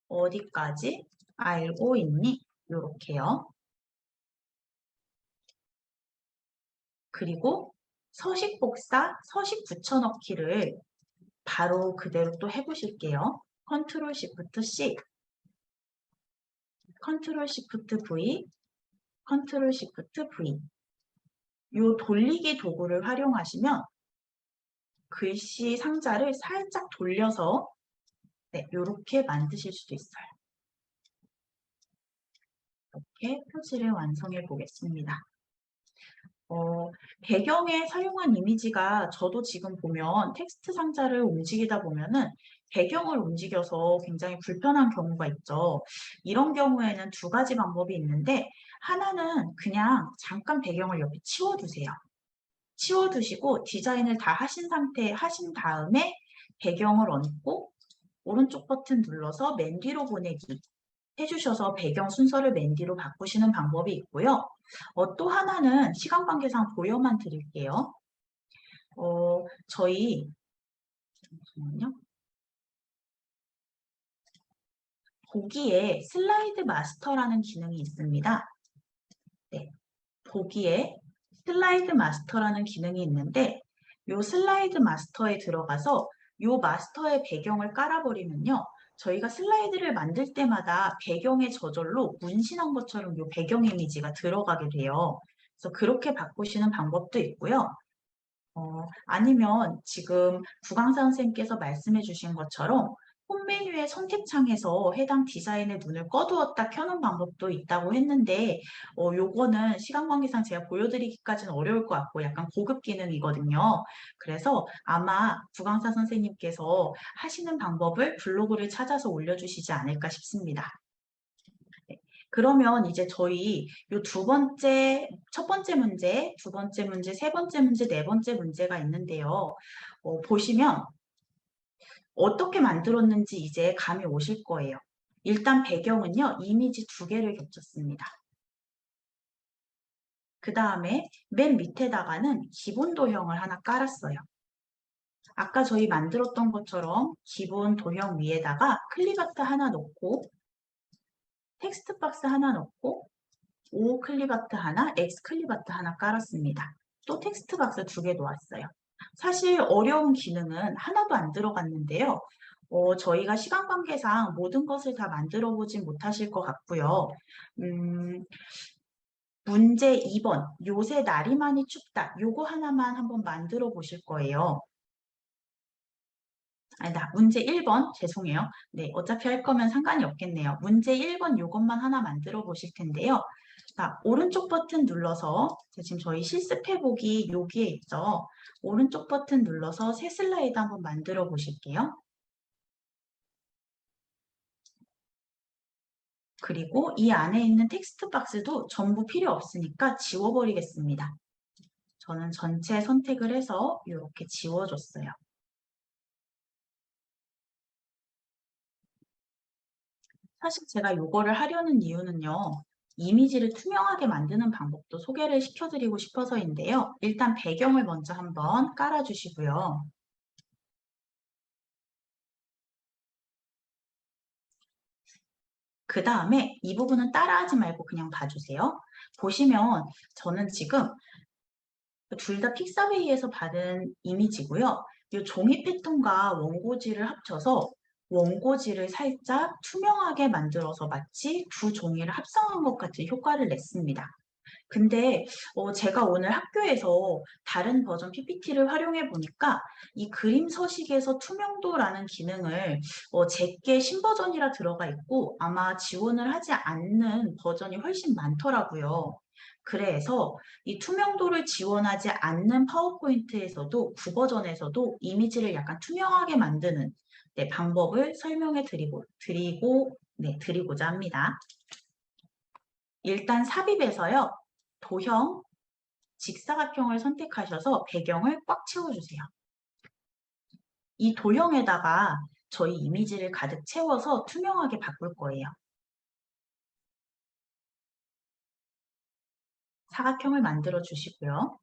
S1: 어디까지 알고 있니? 이렇게요. 그리고 서식 복사, 서식 붙여넣기를 바로 그대로 또 해보실게요. 컨트롤 시프트 C, 컨트롤 시프트 V, 컨트롤 시프트 V. 이 돌리기 도구를 활용하시면 글씨 상자를 살짝 돌려서 이렇게 만드실 수도 있어요. 이렇게 표지를 완성해 보겠습니다. 배경에 사용한 이미지가 저도 지금 보면 텍스트 상자를 움직이다 보면은 배경을 움직여서 굉장히 불편한 경우가 있죠. 이런 경우에는 2가지 방법이 있는데 하나는 그냥 잠깐 배경을 옆에 치워두세요. 치워두시고 디자인을 다 하신 다음에 배경을 얹고 오른쪽 버튼 눌러서 맨 뒤로 보내기 해주셔서 배경 순서를 맨 뒤로 바꾸시는 방법이 있고요. 또 하나는 시간 관계상 보여만 드릴게요. 잠시만요. 보기에 슬라이드 마스터라는 기능이 있습니다. 네, 보기에 슬라이드 마스터라는 기능이 있는데 이 슬라이드 마스터에 들어가서 이 마스터의 배경을 깔아버리면요. 저희가 슬라이드를 만들 때마다 배경에 저절로 문신한 것처럼 이 배경 이미지가 들어가게 돼요. 그래서 그렇게 바꾸시는 방법도 있고요. 아니면 지금 구강사 선생님께서 말씀해 주신 것처럼 홈 메뉴의 선택창에서 해당 디자인의 문을 꺼두었다 켜는 방법도 있다고 했는데 요거는 시간 관계상 제가 보여드리기까지는 어려울 것 같고 약간 고급 기능이거든요. 그래서 아마 구강사 선생님께서 하시는 방법을 블로그를 찾아서 올려주시지 않을까 싶습니다. 네. 그러면 이제 저희 요 첫 번째 문제, 두 번째 문제, 세 번째 문제, 네 번째 문제가 있는데요. 보시면 어떻게 만들었는지 이제 감이 오실 거예요. 일단 배경은요, 이미지 두 개를 겹쳤습니다. 그 다음에 맨 밑에다가는 기본 도형을 하나 깔았어요. 아까 저희 만들었던 것처럼 기본 도형 위에다가 클립아트 하나 놓고 텍스트 박스 하나 넣고 O 클립아트 하나, X 클립아트 하나 깔았습니다. 또 텍스트 박스 두 개 놓았어요. 사실 어려운 기능은 하나도 안 들어갔는데요. 저희가 시간 관계상 모든 것을 다 만들어 보진 못하실 것 같고요. 문제 2번, 요새 날이 많이 춥다. 요거 하나만 한번 만들어 보실 거예요. 아니다, 문제 1번, 죄송해요. 네, 어차피 할 거면 상관이 없겠네요. 문제 1번 요것만 하나 만들어 보실 텐데요. 자, 오른쪽 버튼 눌러서, 지금 저희 실습해보기 여기에 있죠. 오른쪽 버튼 눌러서 새 슬라이드 한번 만들어 보실게요. 그리고 이 안에 있는 텍스트 박스도 전부 필요 없으니까 지워버리겠습니다. 저는 전체 선택을 해서 이렇게 지워줬어요. 사실 제가 이거를 하려는 이유는요. 이미지를 투명하게 만드는 방법도 소개를 시켜드리고 싶어서인데요. 일단 배경을 먼저 한번 깔아주시고요. 그 다음에 이 부분은 따라하지 말고 그냥 봐주세요. 보시면 저는 지금 둘 다 픽사웨이에서 받은 이미지고요. 이 종이 패턴과 원고지를 합쳐서 원고지를 살짝 투명하게 만들어서 마치 두 종이를 합성한 것 같은 효과를 냈습니다. 근데 제가 오늘 학교에서 다른 버전 PPT를 활용해 보니까 이 그림 서식에서 투명도라는 기능을 제게 신버전이라 들어가 있고 아마 지원을 하지 않는 버전이 훨씬 많더라고요. 그래서 이 투명도를 지원하지 않는 파워포인트에서도 구버전에서도 이미지를 약간 투명하게 만드는 네, 방법을 설명해 드리고자 합니다. 일단 삽입에서요. 도형, 직사각형을 선택하셔서 배경을 꽉 채워주세요. 이 도형에다가 저희 이미지를 가득 채워서 투명하게 바꿀 거예요. 사각형을 만들어 주시고요.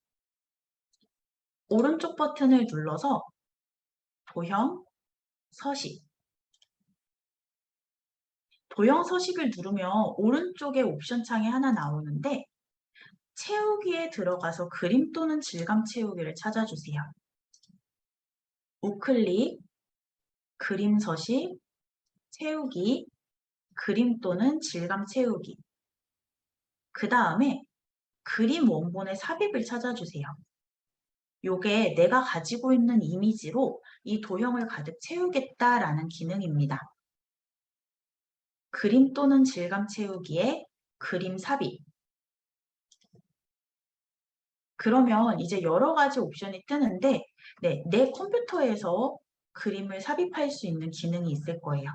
S1: 오른쪽 버튼을 눌러서 도형, 서식. 도형 서식을 누르면 오른쪽에 옵션 창이 하나 나오는데 채우기에 들어가서 그림 또는 질감 채우기를 찾아주세요. 우클릭, 그림 서식, 채우기, 그림 또는 질감 채우기. 그 다음에 그림 원본의 삽입을 찾아주세요. 요게 내가 가지고 있는 이미지로 이 도형을 가득 채우겠다라는 기능입니다. 그림 또는 질감 채우기에 그림 삽입. 그러면 이제 여러 가지 옵션이 뜨는데 네, 내 컴퓨터에서 그림을 삽입할 수 있는 기능이 있을 거예요.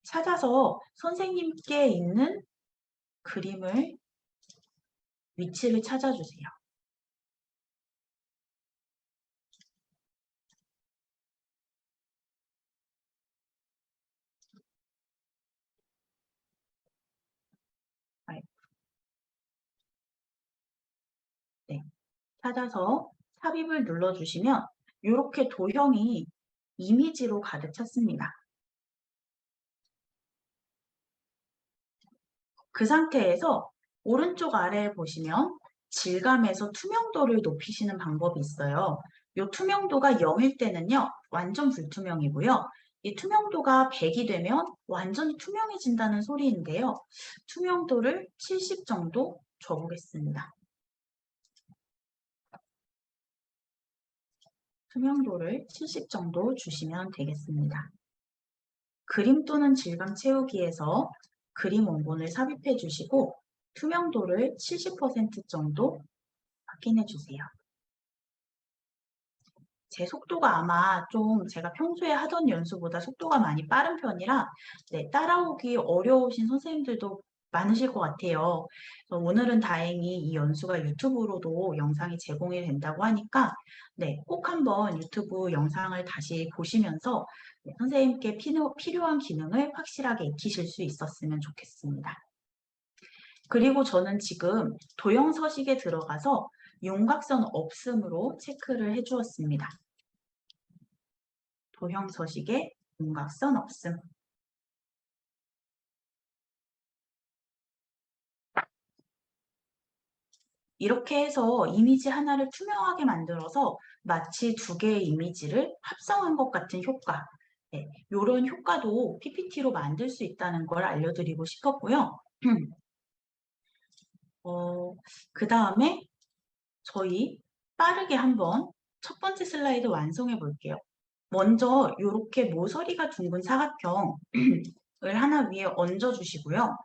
S1: 찾아서 선생님께 있는 그림을 위치를 찾아주세요. 네, 찾아서 삽입을 눌러주시면 이렇게 도형이 이미지로 가득 찼습니다. 그 상태에서 오른쪽 아래에 보시면 질감에서 투명도를 높이시는 방법이 있어요. 이 투명도가 0일 때는요, 완전 불투명이고요. 이 투명도가 100이 되면 완전히 투명해진다는 소리인데요. 투명도를 70 정도 줘보겠습니다. 투명도를 70 정도 주시면 되겠습니다. 그림 또는 질감 채우기에서 그림 원본을 삽입해 주시고 투명도를 70% 정도 확인해 주세요. 제 속도가 아마 좀 제가 평소에 하던 연수보다 속도가 많이 빠른 편이라 네, 따라오기 어려우신 선생님들도 많으실 것 같아요. 그래서 오늘은 다행히 이 연수가 유튜브로도 영상이 제공이 된다고 하니까 네, 꼭 한번 유튜브 영상을 다시 보시면서 네, 선생님께 필요한 기능을 확실하게 익히실 수 있었으면 좋겠습니다. 그리고 저는 지금 도형 서식에 들어가서 윤곽선 없음으로 체크를 해주었습니다. 도형 서식에 윤곽선 없음. 이렇게 해서 이미지 하나를 투명하게 만들어서 마치 두 개의 이미지를 합성한 것 같은 효과. 네, 이런 효과도 PPT로 만들 수 있다는 걸 알려드리고 싶었고요. 그 다음에 저희 빠르게 한번 첫 번째 슬라이드 완성해 볼게요. 먼저 이렇게 모서리가 둥근 사각형을 하나 위에 얹어 주시고요.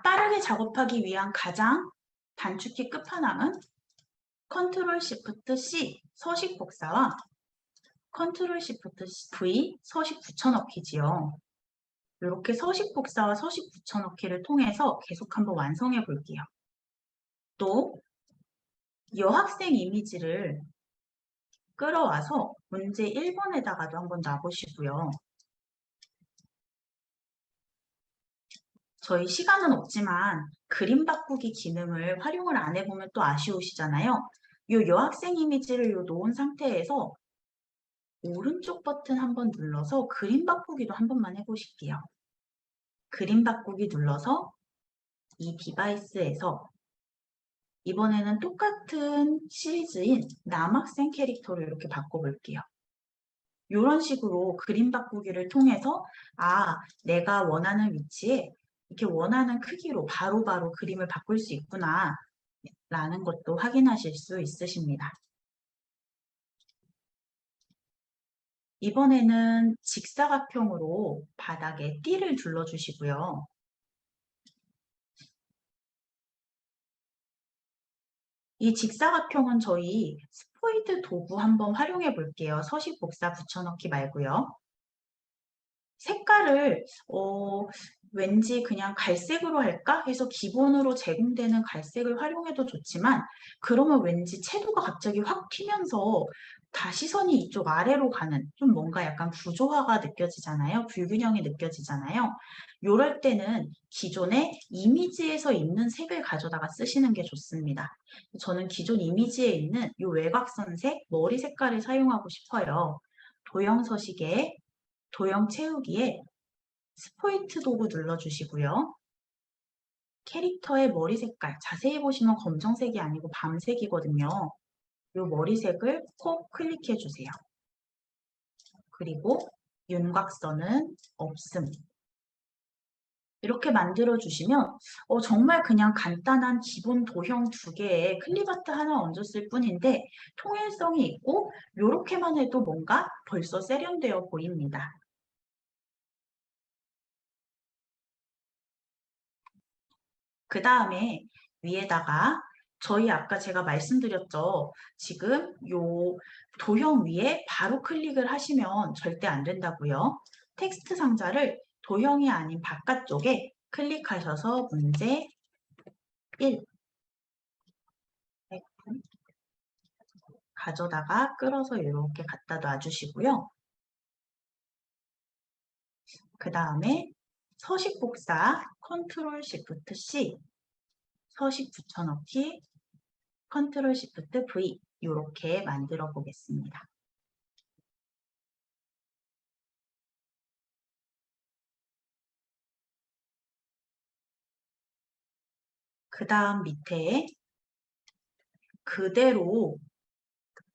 S1: 빠르게 작업하기 위한 가장 단축키 끝판왕은 컨트롤 시프트 C 서식 복사와 컨트롤 시프트 V 서식 붙여넣기지요. 이렇게 서식 복사와 서식 붙여넣기를 통해서 계속 한번 완성해 볼게요. 또 여학생 이미지를 끌어와서 문제 1번에다가도 한번 놔보시고요. 저희 시간은 없지만 그림 바꾸기 기능을 활용을 안 해보면 또 아쉬우시잖아요. 이 여학생 이미지를 놓은 상태에서 오른쪽 버튼 한번 눌러서 그림 바꾸기도 한 번만 해보실게요. 그림 바꾸기 눌러서 이 디바이스에서 이번에는 똑같은 시리즈인 남학생 캐릭터를 이렇게 바꿔볼게요. 이런 식으로 그림 바꾸기를 통해서 내가 원하는 위치에 이렇게 원하는 크기로 바로바로 그림을 바꿀 수 있구나 라는 것도 확인하실 수 있으십니다. 이번에는 직사각형으로 바닥에 띠를 둘러주시고요. 이 직사각형은 저희 스포이드 도구 한번 활용해 볼게요. 서식 복사 붙여넣기 말고요. 색깔을 왠지 그냥 갈색으로 할까 해서 기본으로 제공되는 갈색을 활용해도 좋지만 그러면 왠지 채도가 갑자기 확 튀면서 다 시선이 이쪽 아래로 가는 좀 뭔가 약간 구조화가 느껴지잖아요. 불균형이 느껴지잖아요. 이럴 때는 기존의 이미지에서 있는 색을 가져다가 쓰시는 게 좋습니다. 저는 기존 이미지에 있는 이 외곽선색, 머리 색깔을 사용하고 싶어요. 도형 서식에 도형 채우기에 스포이트 도구 눌러주시고요. 캐릭터의 머리 색깔, 자세히 보시면 검정색이 아니고 밤색이거든요. 이 머리색을 꼭 클릭해 주세요. 그리고 윤곽선은 없음. 이렇게 만들어 주시면 정말 그냥 간단한 기본 도형 두 개에 클립아트 하나 얹었을 뿐인데 통일성이 있고 이렇게만 해도 뭔가 벌써 세련되어 보입니다. 그 다음에 위에다가 저희 아까 제가 말씀드렸죠. 지금 요 도형 위에 바로 클릭을 하시면 절대 안 된다고요. 텍스트 상자를 도형이 아닌 바깥쪽에 클릭하셔서 문제 1 가져다가 끌어서 이렇게 갖다 놔주시고요. 그 다음에 서식 복사 컨트롤 시프트 C 서식 붙여넣기 컨트롤 시프트 V 이렇게 만들어 보겠습니다. 그 다음 밑에 그대로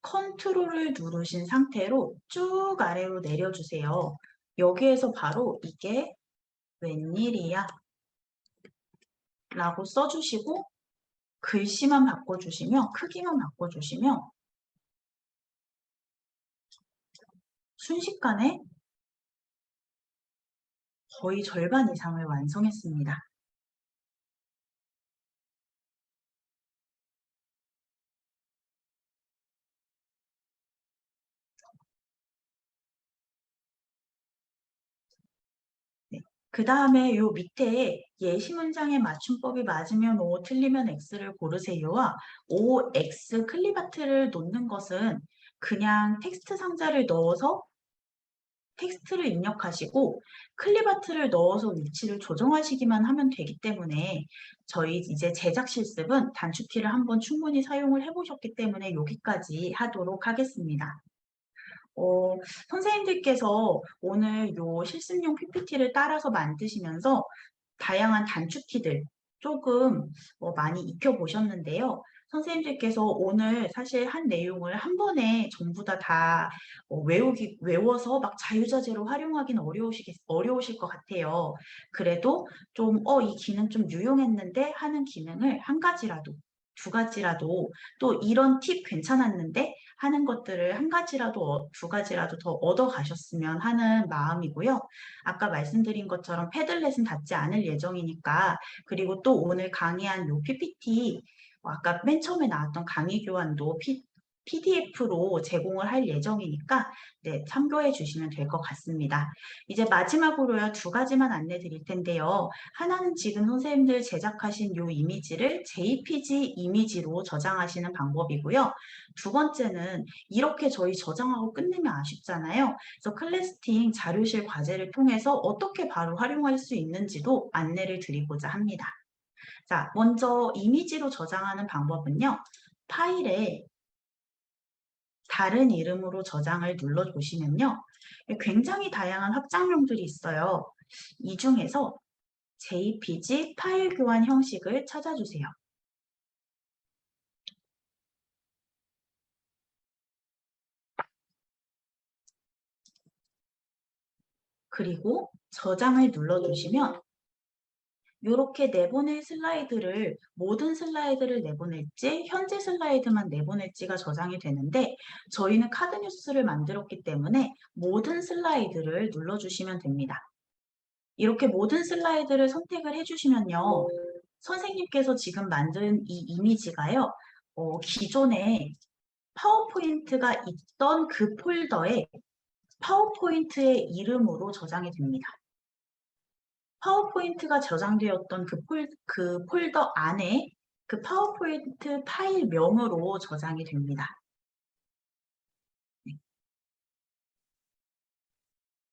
S1: 컨트롤을 누르신 상태로 쭉 아래로 내려주세요. 여기에서 바로 이게 웬일이야 라고 써주시고 글씨만 바꿔주시면 크기만 바꿔주시면 순식간에 거의 절반 이상을 완성했습니다. 네. 그 다음에 요 밑에 예시 문장의 맞춤법이 맞으면 O, 틀리면 X를 고르세요와 OX 클립아트를 놓는 것은 그냥 텍스트 상자를 넣어서 텍스트를 입력하시고 클립아트를 넣어서 위치를 조정하시기만 하면 되기 때문에 저희 이제 제작 실습은 단축키를 한번 충분히 사용을 해보셨기 때문에 여기까지 하도록 하겠습니다. 어, 선생님들께서 오늘 요 실습용 PPT를 따라서 만드시면서 다양한 단축키들 조금 많이 익혀보셨는데요. 선생님들께서 오늘 사실 한 내용을 한 번에 전부 다 외워서 막 자유자재로 활용하기는 어려우실 것 같아요. 그래도 좀, 이 기능 좀 유용했는데 하는 기능을 한 가지라도, 두 가지라도 또 이런 팁 괜찮았는데 하는 것들을 한 가지라도, 두 가지라도 더 얻어 가셨으면 하는 마음이고요. 아까 말씀드린 것처럼 패들렛은 닫지 않을 예정이니까 그리고 또 오늘 강의한 요 PPT 아까 맨 처음에 나왔던 강의 교환도 PDF로 제공을 할 예정이니까 네, 참고해 주시면 될 것 같습니다. 이제 마지막으로요, 두 가지만 안내 드릴 텐데요. 하나는 지금 선생님들 제작하신 요 이미지를 JPG 이미지로 저장하시는 방법이고요. 두 번째는 이렇게 저희 저장하고 끝내면 아쉽잖아요. 그래서 클래스팅 자료실 과제를 통해서 어떻게 바로 활용할 수 있는지도 안내를 드리고자 합니다. 자, 먼저 이미지로 저장하는 방법은요. 파일에 다른 이름으로 저장을 눌러보시면요. 굉장히 다양한 확장명들이 있어요. 이 중에서 JPG 파일 교환 형식을 찾아주세요. 그리고 저장을 눌러주시면 이렇게 내보낼 슬라이드를 모든 슬라이드를 내보낼지 현재 슬라이드만 내보낼지가 저장이 되는데 저희는 카드 뉴스를 만들었기 때문에 모든 슬라이드를 눌러주시면 됩니다. 이렇게 모든 슬라이드를 선택을 해주시면요. 선생님께서 지금 만든 이 이미지가요. 기존에 파워포인트가 있던 그 폴더에 파워포인트의 이름으로 저장이 됩니다. 파워포인트가 저장되었던 그 폴더 안에 그 파워포인트 파일명으로 저장이 됩니다. 네.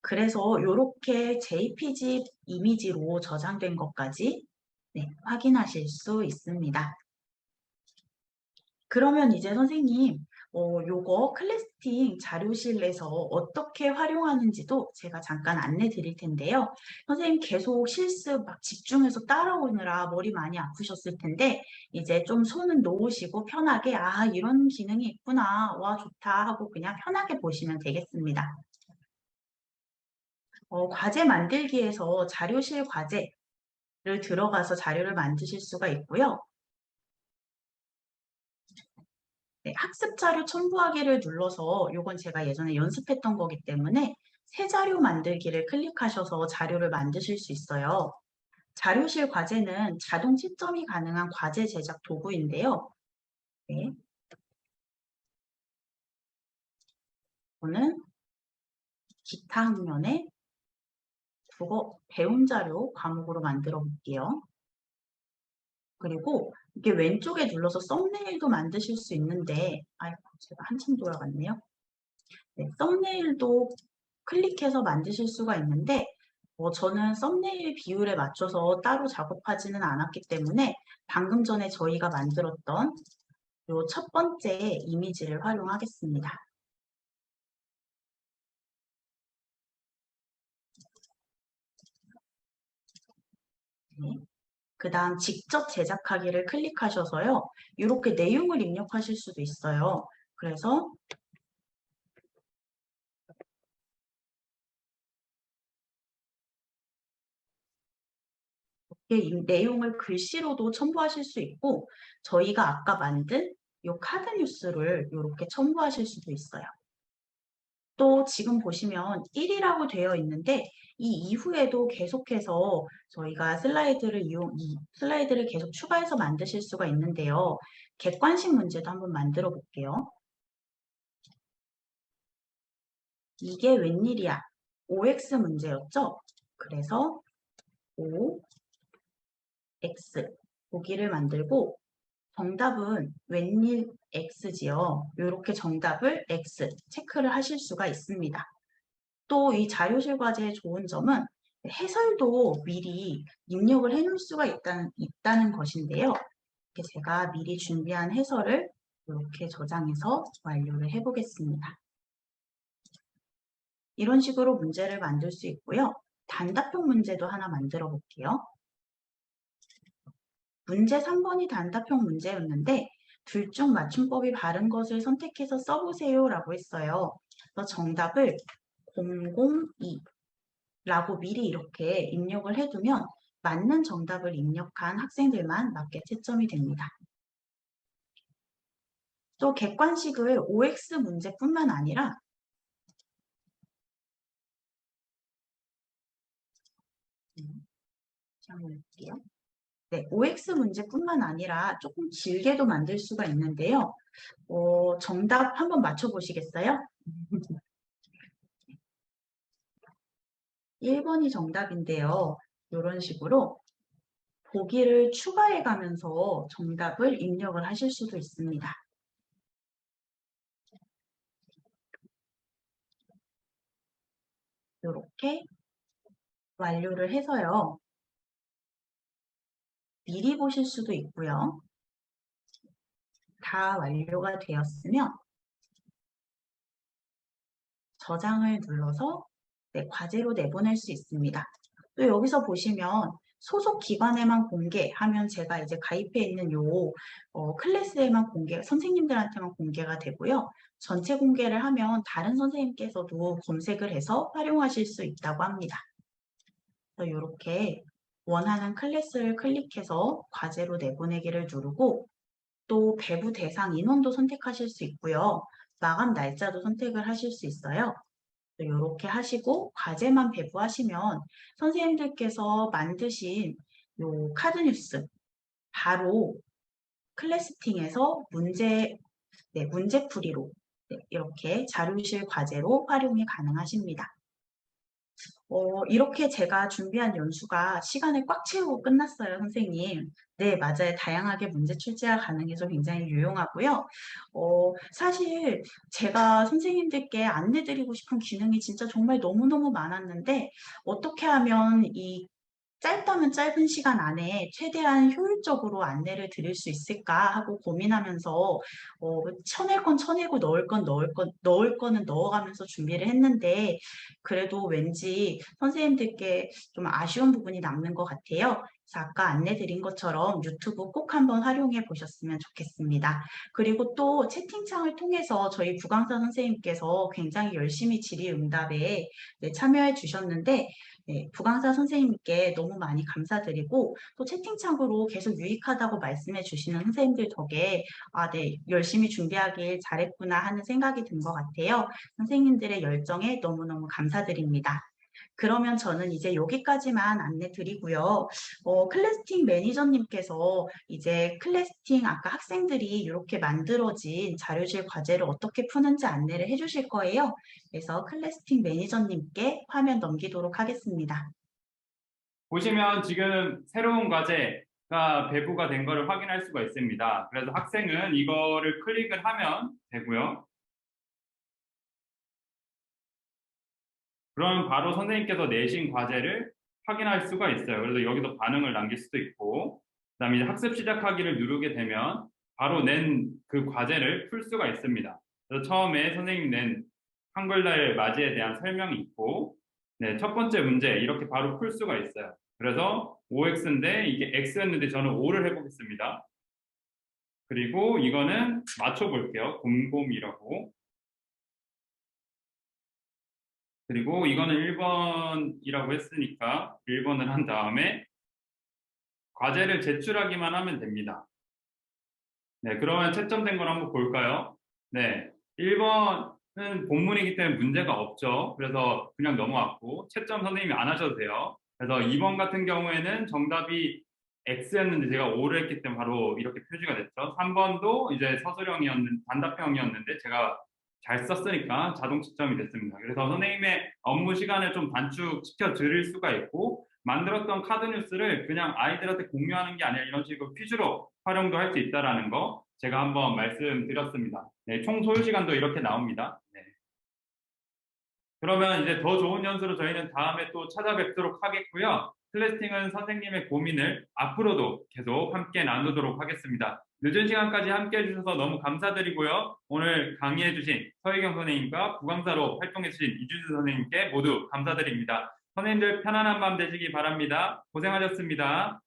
S1: 그래서 이렇게 JPG 이미지로 저장된 것까지 네, 확인하실 수 있습니다. 그러면 이제 선생님, 요거 클래스팅 자료실에서 어떻게 활용하는지도 제가 잠깐 안내 드릴 텐데요. 선생님 계속 실습 막 집중해서 따라오느라 머리 많이 아프셨을 텐데, 이제 좀 손은 놓으시고 편하게, 아, 이런 기능이 있구나, 와, 좋다 하고 그냥 편하게 보시면 되겠습니다. 과제 만들기에서 자료실 과제를 들어가서 자료를 만드실 수가 있고요. 네, 학습 자료 첨부하기를 눌러서 이건 제가 예전에 연습했던 거기 때문에 새 자료 만들기를 클릭하셔서 자료를 만드실 수 있어요. 자료실 과제는 자동 채점이 가능한 과제 제작 도구인데요. 네, 이거는 기타 학년의 국어 배움 자료 과목으로 만들어 볼게요. 그리고 이게 왼쪽에 눌러서 썸네일도 만드실 수 있는데, 아이고, 제가 한참 돌아갔네요. 네, 썸네일도 클릭해서 만드실 수가 있는데 저는 썸네일 비율에 맞춰서 따로 작업하지는 않았기 때문에 방금 전에 저희가 만들었던 이 첫 번째 이미지를 활용하겠습니다. 네. 그 다음 직접 제작하기를 클릭하셔서요. 이렇게 내용을 입력하실 수도 있어요. 그래서 이 내용을 글씨로도 첨부하실 수 있고 저희가 아까 만든 이 카드 뉴스를 이렇게 첨부하실 수도 있어요. 또 지금 보시면 1이라고 되어 있는데 이 이후에도 계속해서 저희가 이 슬라이드를 계속 추가해서 만드실 수가 있는데요. 객관식 문제도 한번 만들어 볼게요. 이게 웬일이야? OX 문제였죠? 그래서 O, X 보기를 만들고 정답은 웬일 X지요. 이렇게 정답을 X 체크를 하실 수가 있습니다. 또 이 자료실 과제의 좋은 점은 해설도 미리 입력을 해 놓을 수가 있다는 것인데요. 이렇게 제가 미리 준비한 해설을 이렇게 저장해서 완료를 해 보겠습니다. 이런 식으로 문제를 만들 수 있고요. 단답형 문제도 하나 만들어 볼게요. 문제 3번이 단답형 문제였는데 둘 중 맞춤법이 바른 것을 선택해서 써보세요 라고 했어요. 그래서 정답을 002 라고 미리 이렇게 입력을 해두면 맞는 정답을 입력한 학생들만 맞게 채점이 됩니다. 또 객관식을 OX 문제뿐만 아니라 볼게요. 네, OX 문제뿐만 아니라 조금 길게도 만들 수가 있는데요. 정답 한번 맞춰보시겠어요? 1번이 정답인데요. 이런 식으로 보기를 추가해 가면서 정답을 입력을 하실 수도 있습니다. 이렇게 완료를 해서요. 미리 보실 수도 있고요. 다 완료가 되었으면 저장을 눌러서 과제로 내보낼 수 있습니다. 또 여기서 보시면 소속 기관에만 공개하면 제가 이제 가입해 있는 클래스에만 선생님들한테만 공개가 되고요. 전체 공개를 하면 다른 선생님께서도 검색을 해서 활용하실 수 있다고 합니다. 그래서 이렇게 원하는 클래스를 클릭해서 과제로 내보내기를 누르고 또 배부 대상 인원도 선택하실 수 있고요. 마감 날짜도 선택을 하실 수 있어요. 이렇게 하시고 과제만 배부하시면 선생님들께서 만드신 요 카드 뉴스 바로 클래스팅에서 문제풀이로 이렇게 자료실 과제로 활용이 가능하십니다. 이렇게 제가 준비한 연수가 시간을 꽉 채우고 끝났어요, 선생님. 네, 맞아요. 다양하게 문제 출제가 가능해서 굉장히 유용하고요. 사실 제가 선생님들께 안내드리고 싶은 기능이 진짜 정말 너무너무 많았는데 어떻게 하면 이 짧다면 짧은 시간 안에 최대한 효율적으로 안내를 드릴 수 있을까 하고 고민하면서 쳐낼 건 쳐내고 넣을 거는 넣어가면서 준비를 했는데 그래도 왠지 선생님들께 좀 아쉬운 부분이 남는 것 같아요. 그래서 아까 안내 드린 것처럼 유튜브 꼭 한번 활용해 보셨으면 좋겠습니다. 그리고 또 채팅창을 통해서 저희 부강사 선생님께서 굉장히 열심히 질의응답에 참여해 주셨는데 부강사 선생님께 너무 많이 감사드리고 또 채팅창으로 계속 유익하다고 말씀해 주시는 선생님들 덕에 열심히 준비하길 잘했구나 하는 생각이 든 것 같아요. 선생님들의 열정에 너무너무 감사드립니다. 그러면 저는 이제 여기까지만 안내 드리고요. 클래스팅 매니저님께서 이제 클래스팅 아까 학생들이 이렇게 만들어진 자료실 과제를 어떻게 푸는지 안내를 해주실 거예요. 그래서 클래스팅 매니저님께 화면 넘기도록 하겠습니다.
S2: 보시면 지금 새로운 과제가 배부가 된 거를 확인할 수가 있습니다. 그래서 학생은 이거를 클릭을 하면 되고요. 그럼 바로 선생님께서 내신 과제를 확인할 수가 있어요. 그래서 여기도 반응을 남길 수도 있고, 그다음에 이제 학습 시작하기를 누르게 되면 바로 낸 그 과제를 풀 수가 있습니다. 그래서 처음에 선생님 낸 한글날 맞이에 대한 설명이 있고, 네, 첫 번째 문제 이렇게 바로 풀 수가 있어요. 그래서 5x인데 이게 x였는데 저는 5를 해보겠습니다. 그리고 이거는 맞춰볼게요. 곰곰이라고. 그리고 이거는 1번이라고 했으니까 1번을 한 다음에 과제를 제출하기만 하면 됩니다. 네, 그러면 채점된 걸 한번 볼까요? 네, 1번은 본문이기 때문에 문제가 없죠. 그래서 그냥 넘어왔고 채점 선생님이 안 하셔도 돼요. 그래서 2번 같은 경우에는 정답이 X였는데 제가 O를 했기 때문에 바로 이렇게 표시가 됐죠. 3번도 이제 서술형이었는데 단답형이었는데 제가 잘 썼으니까 자동 채점이 됐습니다. 그래서 선생님의 업무 시간을 좀 단축시켜 드릴 수가 있고 만들었던 카드 뉴스를 그냥 아이들한테 공유하는 게 아니라 이런 식으로 퀴즈로 활용도 할 수 있다라는 거 제가 한번 말씀드렸습니다. 네, 총 소요 시간도 이렇게 나옵니다. 네. 그러면 이제 더 좋은 연수로 저희는 다음에 또 찾아뵙도록 하겠고요. 클래스팅은 선생님의 고민을 앞으로도 계속 함께 나누도록 하겠습니다. 늦은 시간까지 함께 해주셔서 너무 감사드리고요. 오늘 강의해주신 서희경 선생님과 부강사로 활동해주신 이준수 선생님께 모두 감사드립니다. 선생님들 편안한 밤 되시기 바랍니다. 고생하셨습니다.